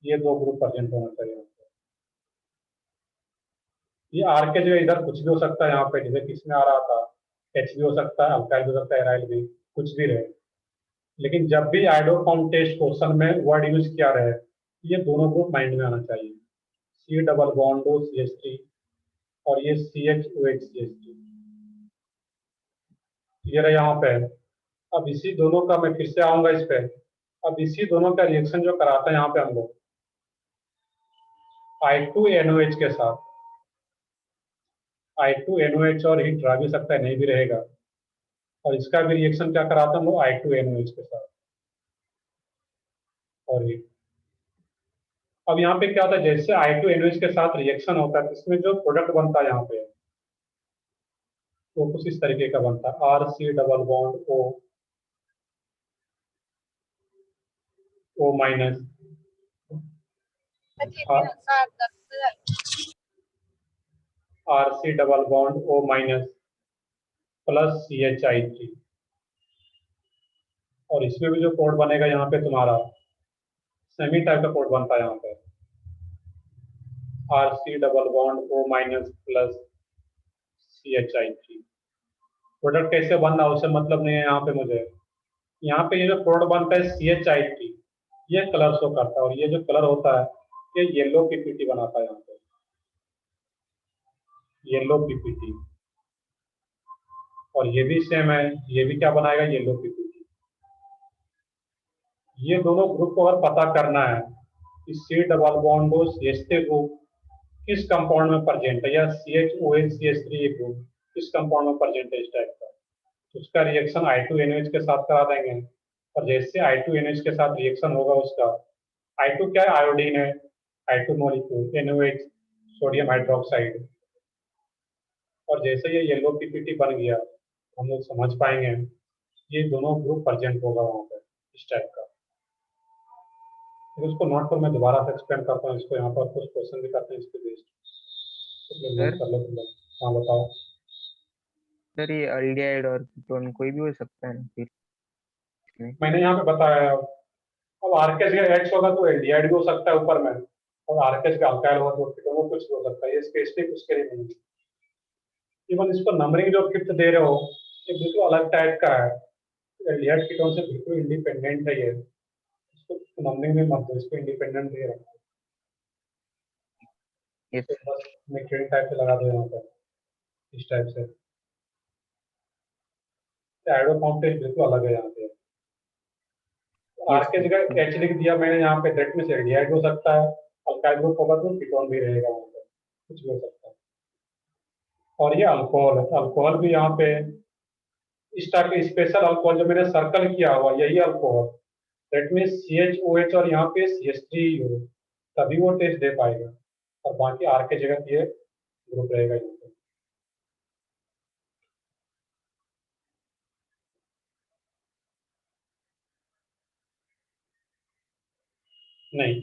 ये दो ग्रुप प्रेजेंट होना चाहिए यहाँ पे। ये R के जगह इधर कुछ भी हो सकता है यहाँ पे, जैसे किसमें आ रहा था, H भी हो सकता है, अल्काइल भी हो सकता है, एराइल भी, कुछ भी रहे। लेकिन जब भी आइडोफॉर्म टेस्ट क्वेश्चन में वर्ड यूज किया रहे, ये दोनों ग्रुप माइंड में आना चाहिए, C डबल बॉन्ड CH3 और ये CHOH CH3। ये रहा यहाँ पे। अब इसी दोनों का मैं फिर से आऊंगा इस पे। अब इसी दोनों का रिएक्शन जो कराता है यहाँ पे हम लोग I2NOH के साथ, I2NOH और हीट रह भी सकता है, नहीं भी रहेगा, और इसका भी रिएक्शन क्या कराता है हम लोग I2NOH के साथ और हीट। अब यहाँ पे क्या होता है, जैसे I2NOH के साथ रिएक्शन होता है, इसमें जो प्रोडक्ट बनता है यहाँ पे वो कुछ इस तरीके का बनता है, RC double bond O minus, RC double bond O minus plus CHI3। और इसमें भी जो कोड बनेगा यहाँ पे तुम्हारा सेमी टाइप का कोड बनता है यहाँ पे, RC double bond O minus plus CHI3। Product कैसे बनना उससे मतलब नहीं है यहाँ पे मुझे। यहाँ पे ये जो प्रोडक्ट बनता है CHI3, ये कलर शो करता है, और ये जो कलर होता है ये येलो पीपीटी बनाता है यहाँ पे, येलो पीपीटी। और ये भी सेम है, ये भी क्या बनाएगा, येलो पीपीटी। ये दोनों ग्रुप को अगर पता करना है कि C double bond CH3 group किस कंपाउंड में प्रेजेंट है, या CHOH CH3 ग्रुप किस कंपाउंड में प्रेजेंट है इस टाइप का, तो उसका रिएक्शन I2NOH के साथ करा देंगे। और जैसे I2NOH के साथ रिएक्शन होगा उसका, I2 क्या है, आयोडीन है, I2 molecule, NOH sodium hydroxide. और जैसे ये येलो पीपीटी बन गया, हम लोग समझ पाएंगे ये दोनों ग्रुप प्रेजेंट होगा वहाँ पे इस टाइप का। तो इसको नोट पर मैं दोबारा से एक्सप्लेन करता हूँ, इसको यहाँ पर कुछ क्वेश्चन भी करते हैं इसके बेस्ड, तो नोट कर लो तुम लोग। हाँ बताओ सर ये अल्डिहाइड और कीटोन कोई भी हो सकता है ना फिर इसमें? मैंने यहाँ पे बताया। अब आरकेस का एक्स होगा तो एल्डिहाइड भी हो सकता है ऊपर में, और आरकेस का अल्काइल होगा तो कीटोन कुछ भी हो सकता है, ये स्पेसिफिक उसके लिए नहीं। इवन इसको नंबरिंग जो फिफ्थ दे रहे हो ये बिल्कुल अलग टाइप का है, एल्डिहाइड कीटोन से बिल्कुल इंडिपेंडेंट है ये, इसको नंबरिंग में मत दो, इसको इंडिपेंडेंट दे रहा है। यस तो बस मीथेन टाइप से लगा दो यहाँ पर इस टाइप से। आइडोफॉर्म टेस्ट बिल्कुल अलग है यहाँ पे, आर के जगह एच लिख दिया मैंने यहाँ पे, दैट मींस एल्डिहाइड हो सकता है, अल्काइल ग्रुप होगा तो कीटोन भी रहेगा वहाँ पे, कुछ भी हो सकता है। और ये अल्कोहल है, अल्कोहल भी यहाँ पे इस टाइप के स्पेशल अल्कोहल जो मैंने सर्कल किया हुआ यही alcohol, that means CH OH और यहाँ पे CH3 तभी वो टेस्ट दे पाएगा, और बाकी आर के जगह ये ग्रुप रहेगा यहाँ पे। नहीं,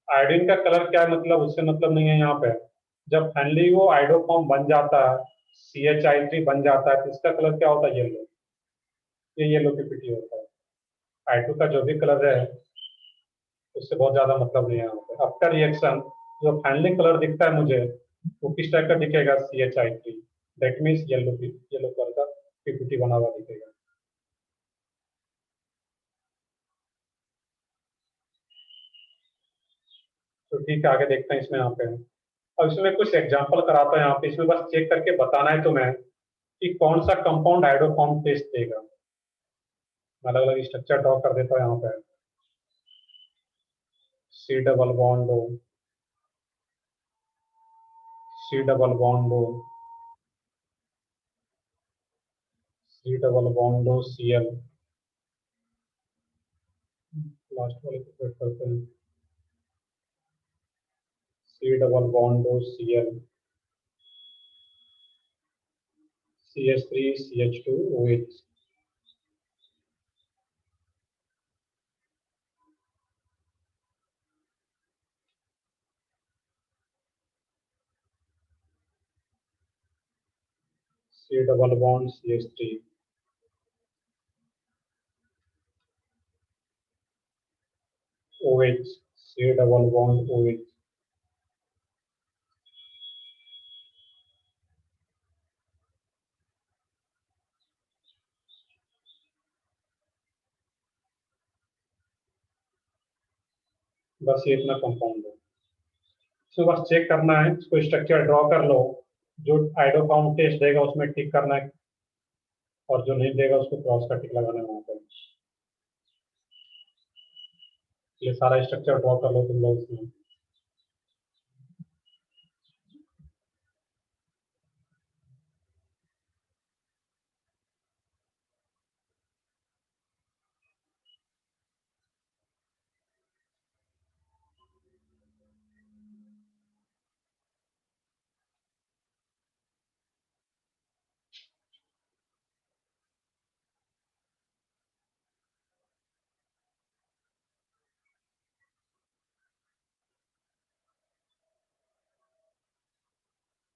आयोडीन का कलर क्या है मतलब उससे मतलब नहीं है यहाँ पे। जब फाइनली वो आइडोफॉर्म बन जाता है, CHI3 बन जाता है, तो इसका कलर क्या होता है? येलो। ये येलो पीपीटी होता है। I2 का जो भी कलर है उससे बहुत ज्यादा मतलब नहीं है यहाँ पे। आपका रिएक्शन जो फाइनली कलर दिखता है मुझे वो किस टाइप का दिखेगा? CHI3, that means yellow colour का पीपीटी बना हुआ दिखेगा। तो ठीक है, आगे देखते हैं इसमें यहाँ पे। अब इसमें कुछ एग्जांपल कराता है यहाँ पे, इसमें बस चेक करके बताना है तुम्हें कि कौन सा कंपाउंड आइडोफॉर्म टेस्ट देगा। अलग अलग स्ट्रक्चर ड्रॉ कर देता है यहाँ पे। C double bond O, C double bond O, C double bond O Cl, last वाले को सेट करते हैं। C double bond O Cl, CH3 CH2 OH, C double bond CH3, OH, C double bond OH, बस ये इतना compound है। इसको बस चेक करना है, इसको स्ट्रक्चर ड्रॉ कर लो, जो आइडोफॉर्म टेस्ट देगा उसमें टिक करना है, और जो नहीं देगा उसको क्रॉस का टिक लगाना है वहाँ पर। ये सारा स्ट्रक्चर ड्रॉ कर लो तुम लोग इसमें।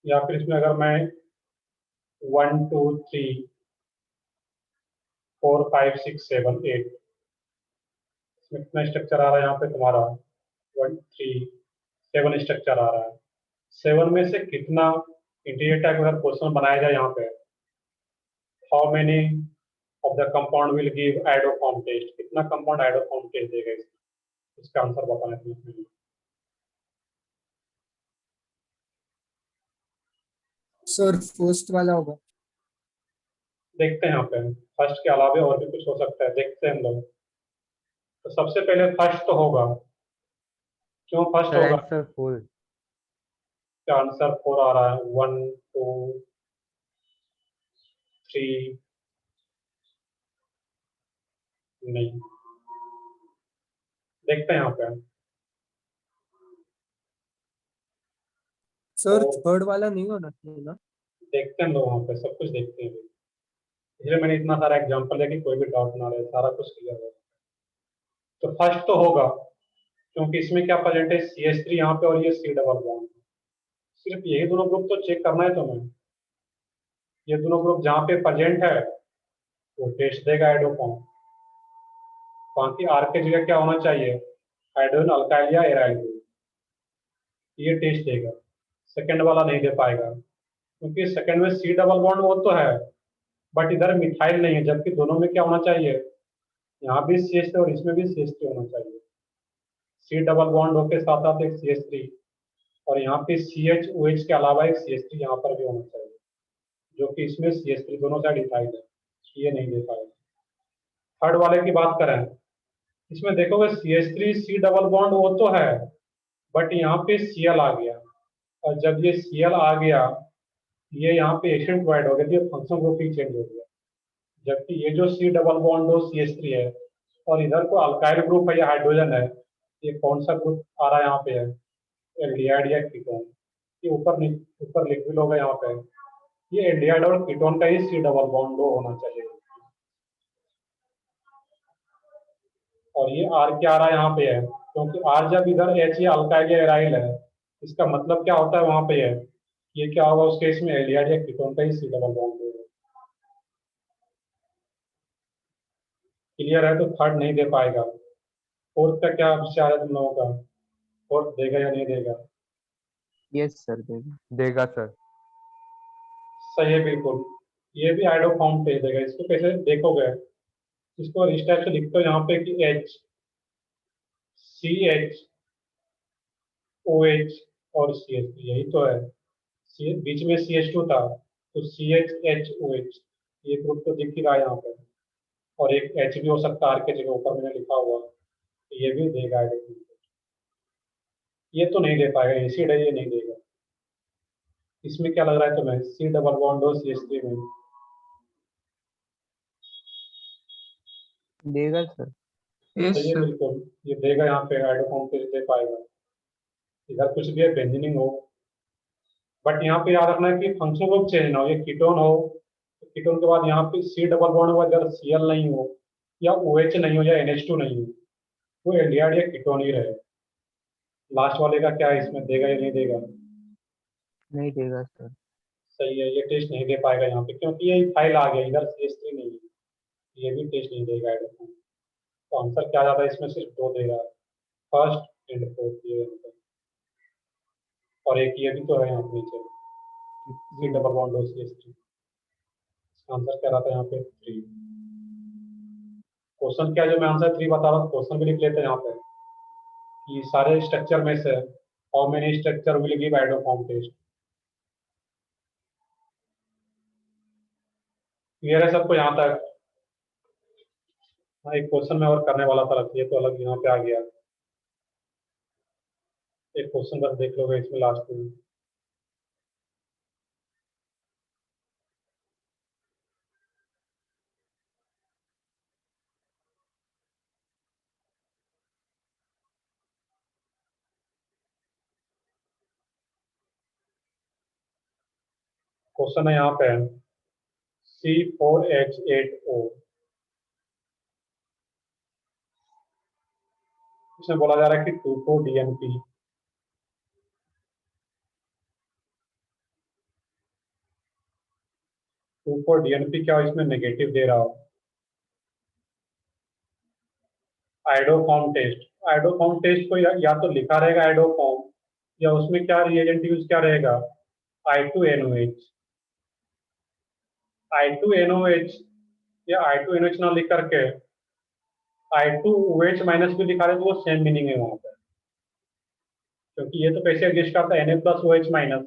या फिर इसमें अगर मैं 1 2 3 4 5 6 7 8, इसमें कितना स्ट्रक्चर आ रहा है यहाँ पे तुम्हारा? 1 3 7 स्ट्रक्चर आ रहा है। 7 में से कितना इंटीरियर टाइप अगर क्वेश्चन बनाया जाए यहाँ पे, how many of the compound will give iodoform test, कितना कंपाउंड आइडोफॉर्म टेस्ट देगा इसका आंसर बताना है तुम्हें। सर फर्स्ट वाला होगा। देखते हैं यहाँ पे, फर्स्ट के अलावा और भी कुछ हो सकता है, देखते हैं हम लोग। तो सबसे पहले फर्स्ट तो होगा, क्यों फर्स्ट सर होगा? आंसर 4। क्या आंसर 4 आ रहा है? 1 2 3 नहीं, देखते हैं यहाँ पे। सर तो थर्ड वाला नहीं होना चाहिए ना? देखते हैं लोग वहाँ पे, सब कुछ देखते हैं। इसलिए मैंने इतना सारा एग्जांपल दिया कि कोई भी डाउट ना रहे, सारा कुछ क्लियर है। तो फर्स्ट तो होगा, क्योंकि इसमें क्या प्रेजेंट है? CH3 यहाँ पे और ये C डबल बॉन्ड। सिर्फ यही दोनों ग्रुप तो चेक करना है तुम्हें। ये दोनों ग्रुप जहाँ पे प्रेजेंट है वो टेस्ट देगा आइडोफॉर्म। बाकी आर के जगह क्या होना चाहिए? हाइड्रोजन अल्काइल या एराइल ग्रुप, ये टेस्ट देगा। सेकंड वाला नहीं दे पाएगा, क्योंकि सेकंड में C डबल बॉन्ड वो तो है, बट इधर मिथाइल नहीं है, जबकि दोनों में क्या होना चाहिए? यहाँ भी CH3 और इसमें भी CH3 होना चाहिए। C डबल बॉन्ड O के साथ साथ एक CH3, और यहाँ पे CH OH के अलावा एक CH3 यहाँ पर भी होना चाहिए, जो कि इसमें CH3 दोनों साइड इथाइल है, ये नहीं दे पाएगा। थर्ड वाले की बात करें इसमें देखोगे CH3 C डबल बॉन्ड वो तो है, बट यहाँ पे Cl आ गया, और जब ये Cl आ गया, ये यहाँ पे एसिड प्रोवाइड हो गया, तो ये फंक्शनल ग्रुप ही चेंज हो गया। जबकि ये जो C डबल बॉन्ड हो CH3 है, और इधर को अल्काइल ग्रुप है या हाइड्रोजन है, ये कौन सा ग्रुप आ रहा है यहाँ पे है, एल्डिहाइड या कीटोन। ये ऊपर लिख भी लोगे यहाँ पे, ये एल्डिहाइड और कीटोन का ही C डबल बॉन्ड होना चाहिए। और ये R क्या आ रहा है यहाँ पे है, क्योंकि R जब इधर H या अल्काइल या एराइल है, इसका मतलब क्या होता है वहां पे है, ये क्या होगा उस केस में, एल्डिहाइड या कीटोन का ही C डबल बॉन्ड होगा। क्लियर है? तो थर्ड नहीं दे पाएगा। फोर्थ का क्या विचार है तुम लोगों का, फोर्थ देगा या नहीं देगा? यस सर देगा। देगा सर। सही है बिल्कुल, ये भी आइडो फॉर्म पे देगा। इसको कैसे देखोगे, इसको इस टाइप से लिखते हो यहाँ पे कि H CH OH और CH, यही तो है। बीच में CH2 था, तो CHHOH, ये ग्रुप तो दिख ही रहा है यहाँ पे, और एक H भी हो सकता है R के जगह, ऊपर मैंने लिखा हुआ, तो ये भी देगा आइडो। ये तो नहीं दे पाएगा, एसिड है, ये नहीं देगा। इसमें क्या लग रहा है तुम्हें, C डबल बॉन्ड हो CH3 में? देगा सर। यस सही है सर। बिल्कुल, ये देगा यहाँ पे, आइडो फॉर्म पे दे पाएगा। इधर कुछ भी है, बेंजीनिंग हो, बट यहाँ पे याद रखना है कि फंक्शनल ग्रुप चेंज ना हो। ये कीटोन हो, तो कीटोन के बाद यहाँ पे C डबल बॉन्ड हो, अगर Cl नहीं हो या OH नहीं हो या NH2 नहीं हो, वो एल्डिहाइड या कीटोन ही रहे। लास्ट वाले का क्या है, इसमें देगा या नहीं देगा? नहीं देगा सर। सही है, ये टेस्ट नहीं दे पाएगा यहाँ पे, क्योंकि ये फाइल आ गया, इधर CH3 नहीं है, ये भी टेस्ट नहीं देगा आइडो। तो आंसर क्या जाता है इसमें, सिर्फ दो देगा, फर्स्ट एंड फोर्थ, ये आंसर। और एक ये भी तो है यहाँ पे नीचे, C डबल बॉन्ड हो CH3। आंसर क्या रहता है यहाँ पे, 3। क्वेश्चन क्या है जो मैं आंसर 3 बता रहा हूँ, क्वेश्चन भी लिख लेते हैं यहाँ पे कि सारे स्ट्रक्चर में से how many structure will give iodoform test. Clear है सबको यहाँ तक? हाँ, एक क्वेश्चन मैं और करने वाला था, ये तो अलग यहाँ पे आ गया। एक क्वेश्चन बस देख लोगे इसमें लास्ट में। क्वेश्चन है यहाँ पे, C4H8O, इसमें बोला जा रहा है कि 2,4-DNP, 2,4-DNP क्या हो, इसमें नेगेटिव दे रहा हो। आइडोफॉर्म टेस्ट, आइडोफॉर्म टेस्ट को या तो लिखा रहेगा आइडोफॉर्म, या उसमें क्या रिएजेंट यूज क्या रहेगा, I2NOH। I2NOH या I2NOH ना लिख करके I2OH माइनस भी लिखा रहे तो वो सेम मीनिंग है वहां पर, क्योंकि ये तो कैसे एग्जिस्ट करता है Na plus OH minus,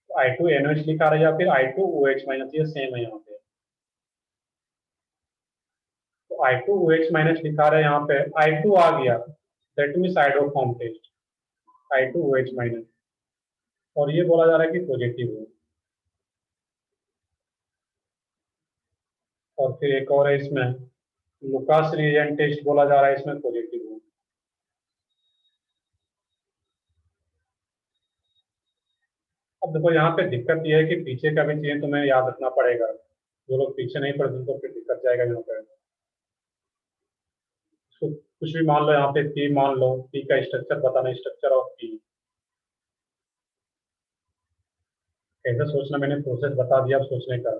I2NOH लिखा रहा है या फिर I2OH माइनस, ये सेम है यहाँ पे। तो I2OH माइनस लिखा रहा है यहाँ पे, I2 आ गया, that means iodoform test, I2OH minus, और ये बोला जा रहा है कि पॉजिटिव है। और फिर एक और है इसमें, लुकास रिएजेंट टेस्ट बोला जा रहा है, इसमें पॉजिटिव है। अब देखो यहाँ पे दिक्कत ये है कि पीछे का भी चीजें तुम्हें याद रखना पड़ेगा, जो लोग पीछे नहीं पढ़ते उनको फिर दिक्कत जाएगा यहाँ पे। तो कुछ भी मान लो, यहाँ पे पी मान लो, पी का स्ट्रक्चर बताना, स्ट्रक्चर ऑफ पी कैसे सोचना, मैंने प्रोसेस बता दिया अब सोचने का।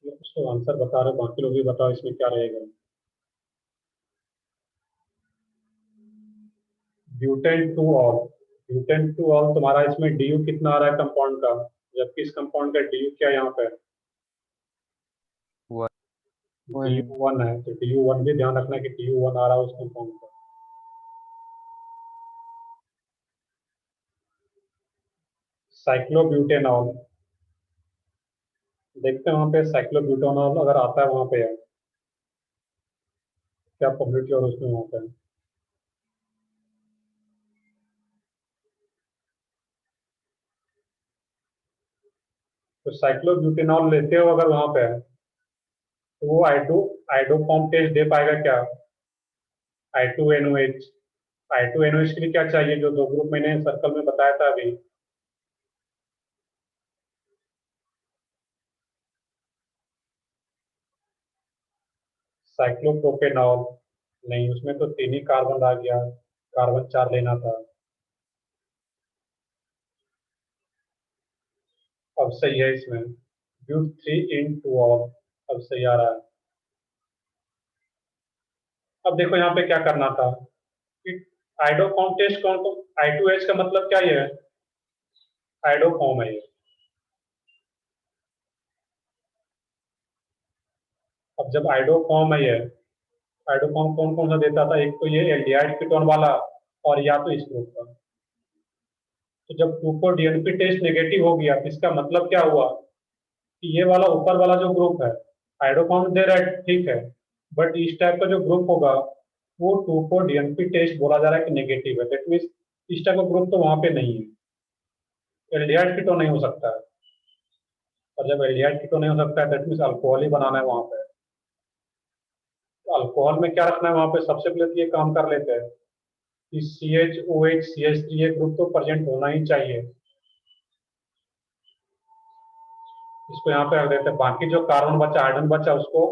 मैं कुछ तो आंसर बता रहा हूँ, बाकी लोग भी बताओ इसमें क्या रहेगा। Butane two all, butane two all तुम्हारा इसमें डी यू कितना आ रहा है कंपाउंड का, जबकि इस कंपाउंड का डी यू क्या है यहाँ पे, डी यू 1 है, तो डी यू 1 भी ध्यान रखना कि डी यू 1 आ रहा है उस कंपाउंड का। साइक्लोब्यूटेनॉल, देखते हैं वहाँ पे साइक्लोब्यूटेनॉल अगर आता है वहाँ पे क्या पॉसिबिलिटी और उसमें वहाँ पे। तो साइक्लोब्यूटेनॉल लेते हो अगर वहाँ पे तो वो आइडोफॉर्म टेस्ट दे पाएगा क्या? I2NOH, I2NOH के लिए क्या चाहिए जो दो ग्रुप मैंने सर्कल में बताया था अभी? साइक्लोप्रोपेनॉल नहीं, उसमें तो 3 ही कार्बन आ गया, कार्बन 4 लेना था। अब सही है इसमें ब्यूट 3 इन 2 ऑल, अब सही आ रहा है। अब देखो यहाँ पे क्या करना था कि आइडोफॉर्म टेस्ट कौन को, I2H का मतलब क्या ये है? आइडोफॉर्म है ये। अब जब आइडोफॉर्म है ये, आइडोफॉर्म कौन कौन सा देता था? एक तो ये एल्डिहाइड कीटोन वाला और या तो इस ग्रुप का। तो जब 2,4 DNP टेस्ट नेगेटिव हो गया इसका मतलब क्या हुआ कि ये वाला ऊपर वाला जो ग्रुप है आइडोफॉर्म दे रहा है, ठीक है, बट इस टाइप का जो ग्रुप होगा वो 2,4 DNP टेस्ट बोला जा रहा है कि नेगेटिव है। दैट मीन्स इस टाइप का ग्रुप तो वहां पे नहीं है, एल्डिहाइड कीटोन नहीं हो सकता है। और जब एल्डिहाइड कीटोन नहीं हो सकता है दैट मीन्स अल्कोहल ही बनाना है वहां पे। तो अल्कोहल में क्या रखना है वहां पे? सबसे पहले तो ये काम कर लेते हैं कि CH OH CH3 ये ग्रुप तो प्रेजेंट होना ही चाहिए, इसको यहाँ पे रख देते हैं। बाकी जो कार्बन बचा, हाइड्रोजन बचा, उसको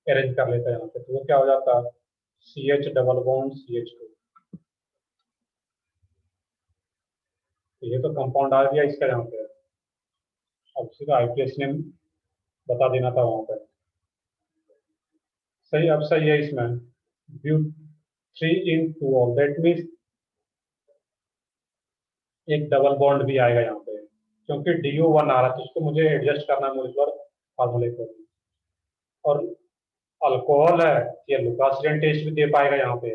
अरेंज कर लेते हैं यहाँ पे। तो वो क्या हो जाता है CH डबल बॉन्ड CH2। तो ये तो कंपाउंड आ गया इसका यहाँ पे। अब सीधा IPS ने बता देना था वहां पे। सही, अब सही है इसमें but 3 en 2 ol, that means एक डबल बॉन्ड भी आएगा यहाँ पे क्योंकि DO1 आ रहा है तो उसको मुझे एडजस्ट करना है मोलिकुलर फार्मूले को। और अल्कोहल है, ये लुकासियन टेस्ट भी दे पाएगा यहाँ पे।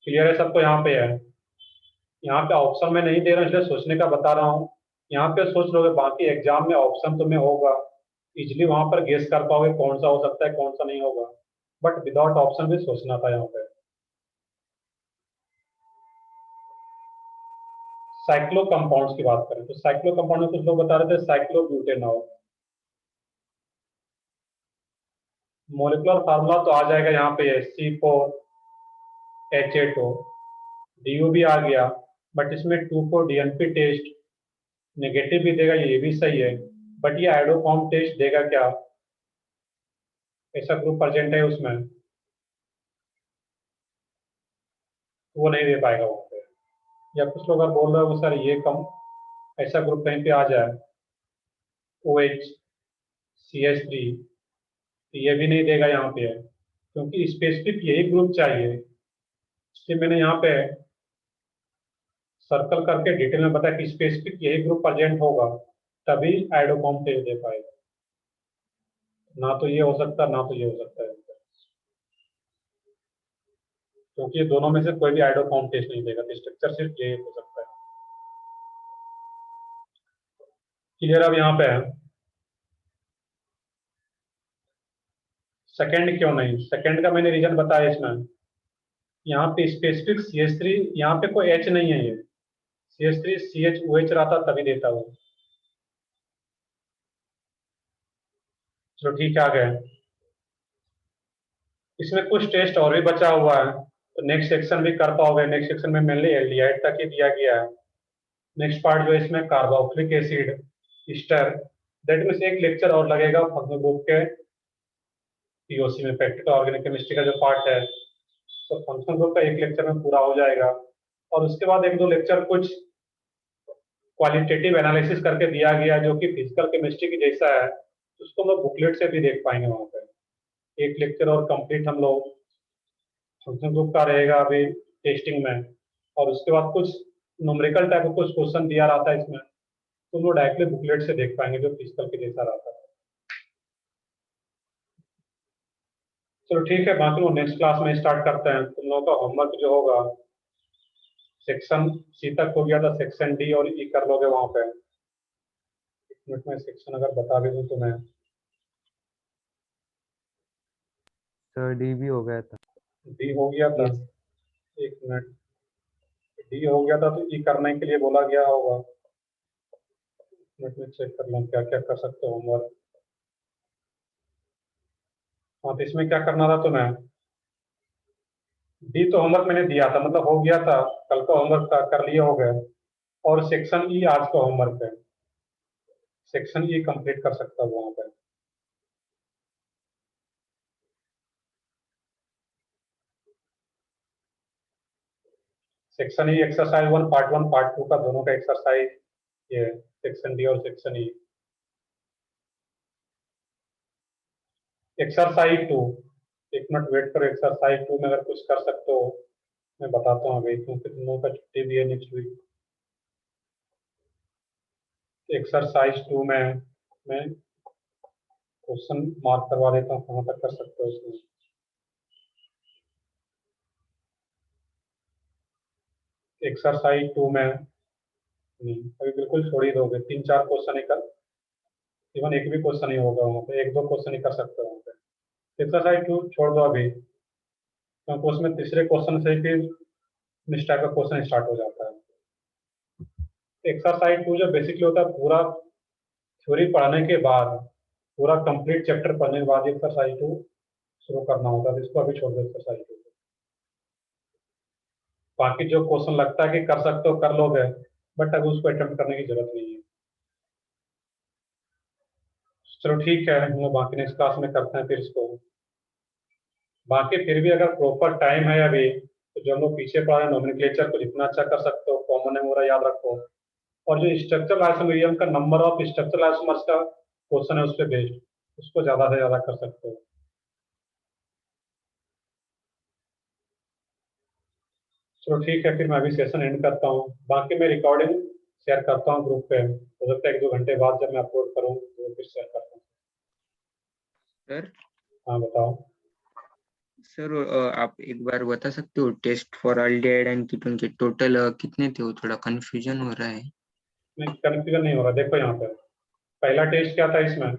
क्लियर है सबको? यहाँ पे है, यहाँ पे ऑप्शन में नहीं दे रहा हूँ इसलिए सोचने का बता रहा हूँ। यहाँ पे सोच लोगे, बाकी एग्जाम में ऑप्शन तुम्हें होगा, इजिली वहां पर गेस कर पाओगे कौन सा हो सकता है कौन सा नहीं होगा, बट विदाउट ऑप्शन भी सोचना था यहाँ पे। साइक्लो कंपाउंड्स की बात करें तो साइक्लो कंपाउंड में कुछ लोग बता रहे थे साइक्लोब्यूटेनॉल। मोलिकुलर फार्मूला तो आ जाएगा यहाँ पे C4H8O, DU भी आ गया, बट इसमें 2,4 DNP टेस्ट नेगेटिव भी देगा, ये भी सही है, बट ये आइडोफॉर्म टेस्ट देगा क्या? ऐसा ग्रुप प्रेजेंट है उसमें, वो नहीं दे पाएगा वहाँ पे। या कुछ लोग अगर बोल रहे हो सर ये कम ऐसा ग्रुप कहीं पे आ जाए OH CH3, ये भी नहीं देगा यहाँ पे, क्योंकि स्पेसिफिक यही ग्रुप चाहिए। इसलिए मैंने यहाँ पे सर्कल करके डिटेल में बताया कि स्पेसिफिक यही ग्रुप प्रेजेंट होगा तभी आइडोफॉर्म टेस्ट दे पाएगा, ना तो ये हो सकता ना तो ये हो सकता है, क्योंकि ये दोनों में से कोई भी आइडोफॉर्म टेस्ट नहीं देगा, स्ट्रक्चर सिर्फ ये हो सकता है। क्लियर? अब यहाँ पे है सेकंड क्यों नहीं, सेकंड का मैंने रीजन बताया इसमें। यहाँ पे स्पेसिफिक CH3, यहाँ पे कोई H नहीं है, ये CH3 CHOH रहता तभी देता हूँ। चलो ठीक है, आ गए। इसमें कुछ टेस्ट और भी बचा हुआ है तो नेक्स्ट सेक्शन भी कर पाओगे। नेक्स्ट सेक्शन में मेनली एल्डिहाइड तक ही दिया गया है। नेक्स्ट पार्ट जो है इसमें carboxylic acid Easter, that means एक लेक्चर और लगेगा फंक्शनल ग्रुप के POC में, प्रैक्टिकल ऑर्गेनिक केमिस्ट्री का जो पार्ट है, तो फंक्शनल ग्रुप का एक लेक्चर में पूरा हो जाएगा। और उसके बाद एक दो लेक्चर कुछ क्वालिटेटिव एनालिसिस करके दिया गया जो कि फिजिकल केमिस्ट्री की जैसा है, उसको हम लोग बुकलेट से भी देख पाएंगे वहां पे। एक लेक्चर और कंप्लीट हम लोग फंक्शन ग्रुप का रहेगा अभी टेस्टिंग में, और उसके बाद कुछ न्यूमेरिकल टाइप का कुछ क्वेश्चन दिया रहता है इसमें, तो हम लोग डायरेक्टली बुकलेट से देख पाएंगे जो फिजिकल के जैसा रहता है। चलो ठीक है, बाकी लोग नेक्स्ट क्लास में स्टार्ट करते हैं। तुम लोगों का होमवर्क जो होगा सेक्शन सी तक हो गया था, सेक्शन डी और ई कर लोगे वहां पे। एक मिनट में सेक्शन अगर बता भी दूं तुम्हें। सर डी भी हो गया था। डी हो गया था, Yes. एक मिनट, डी हो गया था तो ई करने के लिए बोला गया होगा। एक मिनट में चेक कर लूँ क्या क्या कर सकते हो होमवर्क। हाँ, तो इसमें क्या करना था तुम्हें? डी तो होमवर्क मैंने दिया था, मतलब हो गया था, कल का होमवर्क कर लिए हो गए। और सेक्शन ई आज का होमवर्क है, सेक्शन ई कंप्लीट कर सकता हूँ वहां पे। Section E exercise 1 part 1 part 2 का दोनों का एक्सरसाइज ये सेक्शन डी और सेक्शन ई। एक्सरसाइज 2, एक मिनट वेट करो, एक्सरसाइज 2 में अगर कुछ कर सकते हो मैं बताता हूँ अभी, क्योंकि तुम लोगों का छुट्टी भी है नेक्स्ट वीक। एक्सरसाइज 2 में मैं क्वेश्चन मार्क करवा देता हूँ, कहाँ तक कर सकते हो उसमें। एक्सरसाइज 2 में नहीं, अभी बिल्कुल छोड़ ही दोगे, 3-4 क्वेश्चन ही कर, इवन एक भी क्वेश्चन नहीं होगा वहाँ पे, 1-2 क्वेश्चन ही कर सकते हो वहाँ पे। एक्सरसाइज 2 छोड़ दो अभी, क्योंकि उसमें तीसरे क्वेश्चन से फिर मिस्टेक का क्वेश्चन स्टार्ट हो जाता है। एक्सरसाइज 2 जो बेसिकली होता है, पूरा थ्योरी पढ़ने के बाद, पूरा कंप्लीट चैप्टर पढ़ने के बाद एक्सरसाइज 2 शुरू करना होता है, इसको अभी छोड़ दो एक्सरसाइज 2। बाकी जो क्वेश्चन लगता है कि कर सकते हो कर लोगे, बट अभी उसको अटेम्प्ट करने की जरूरत नहीं है। चलो ठीक है, हम लोग बाकी नेक्स्ट क्लास में करते हैं फिर इसको। बाकी फिर भी अगर प्रॉपर टाइम है अभी, तो जो हम लोग पीछे पढ़ा है नोमेनक्लेचर को जितना अच्छा कर सकते हो, कॉमन है वगैरह याद रखो, और जो स्ट्रक्चरल आइसोमेरियम का नंबर ऑफ स्ट्रक्चरल आइसोमर्स का क्वेश्चन है उस पर बेस्ड, उसको ज्यादा से ज्यादा कर सकते हो। चलो ठीक है, फिर मैं अभी सेशन एंड करता हूँ। बाकी मैं रिकॉर्डिंग शेयर करता हूँ ग्रुप पे, हो सकता है 1-2 घंटे बाद जब मैं अपलोड करूँ तो फिर शेयर करता हूँ। सर हाँ बताओ। सर आप एक बार बता सकते हो test for aldehyde and ketone के टोटल कितने थे? वो थोड़ा कंफ्यूजन हो रहा है। नहीं, कन्फ्यूजन नहीं हो रहा, देखो यहाँ पे पहला टेस्ट क्या था इसमें,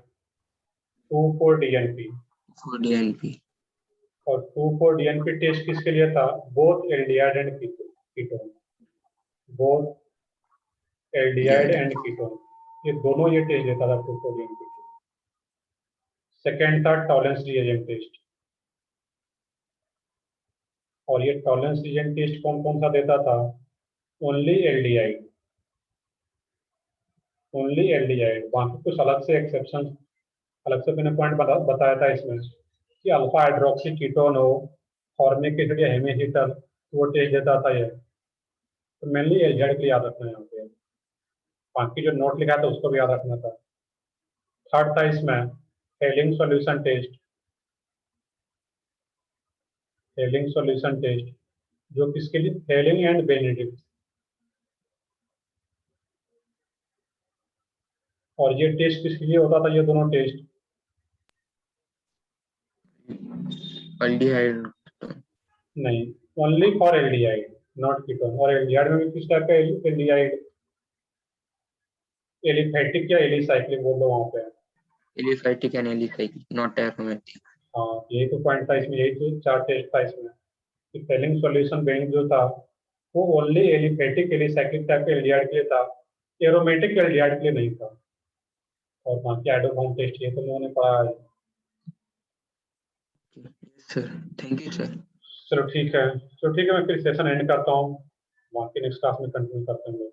2,4-DNP, फॉर डीएनपी। और 2,4-DNP टेस्ट किसके लिए था? Both aldehyde and ketone, both aldehyde and ketone, ये दोनों ये टेस्ट देता था 2,4-DNP। सेकेंड था टॉलरेंस रिएजेंट टेस्ट, और ये टॉलरेंस रिएजेंट टेस्ट कौन कौन सा देता था? ओनली एल्डिहाइड, ओनली एल्डिहाइड, बाकी कुछ अलग से एक्सेप्शन, अलग से मैंने पॉइंट बताया था इसमें कि अल्फा हाइड्रोक्सी कीटोन हो, फॉर्मिक एसिड या हेमीसीटल, वो टेस्ट देता था ये। तो मेनली एल्डिहाइड के लिए याद रखना है यहाँ पे, बाकी जो नोट लिखा था उसको भी याद रखना था। थर्ड था इसमें Fehling solution test, Fehling solution test जो किसके लिए? हेलिंग एंड बेनेडिक्ट, और ये टेस्ट किसके लिए होता था? ये दोनों टेस्ट अल्डिहाइड नहीं, only for aldehyde not ketone. और एल्डिहाइड में भी किस टाइप का एल्डिहाइड? एलिफेटिक या एलिसाइक्लिक बोल दो वहां पे। Aliphatic and alicyclic not aromatic. हाँ, यही तो पॉइंट था इसमें, यही तो 4 टेस्ट था इसमें कि हेलिंग सॉल्यूशन बेनिक जो था वो ओनली एलिफेटिक एलिसाइक्लिक टाइप के एल्डिहाइड के लिए था, एरोमेटिक एल्डिहाइड के लिए नहीं था। और बाकी आइडोफॉर्म टेस्ट ये तो लोगों ने पढ़ा है। Sir thank you sir. चलो ठीक है, मैं फिर सेशन एंड करता हूँ, बाकी नेक्स्ट क्लास में कंटिन्यू करते हैं हम लोग।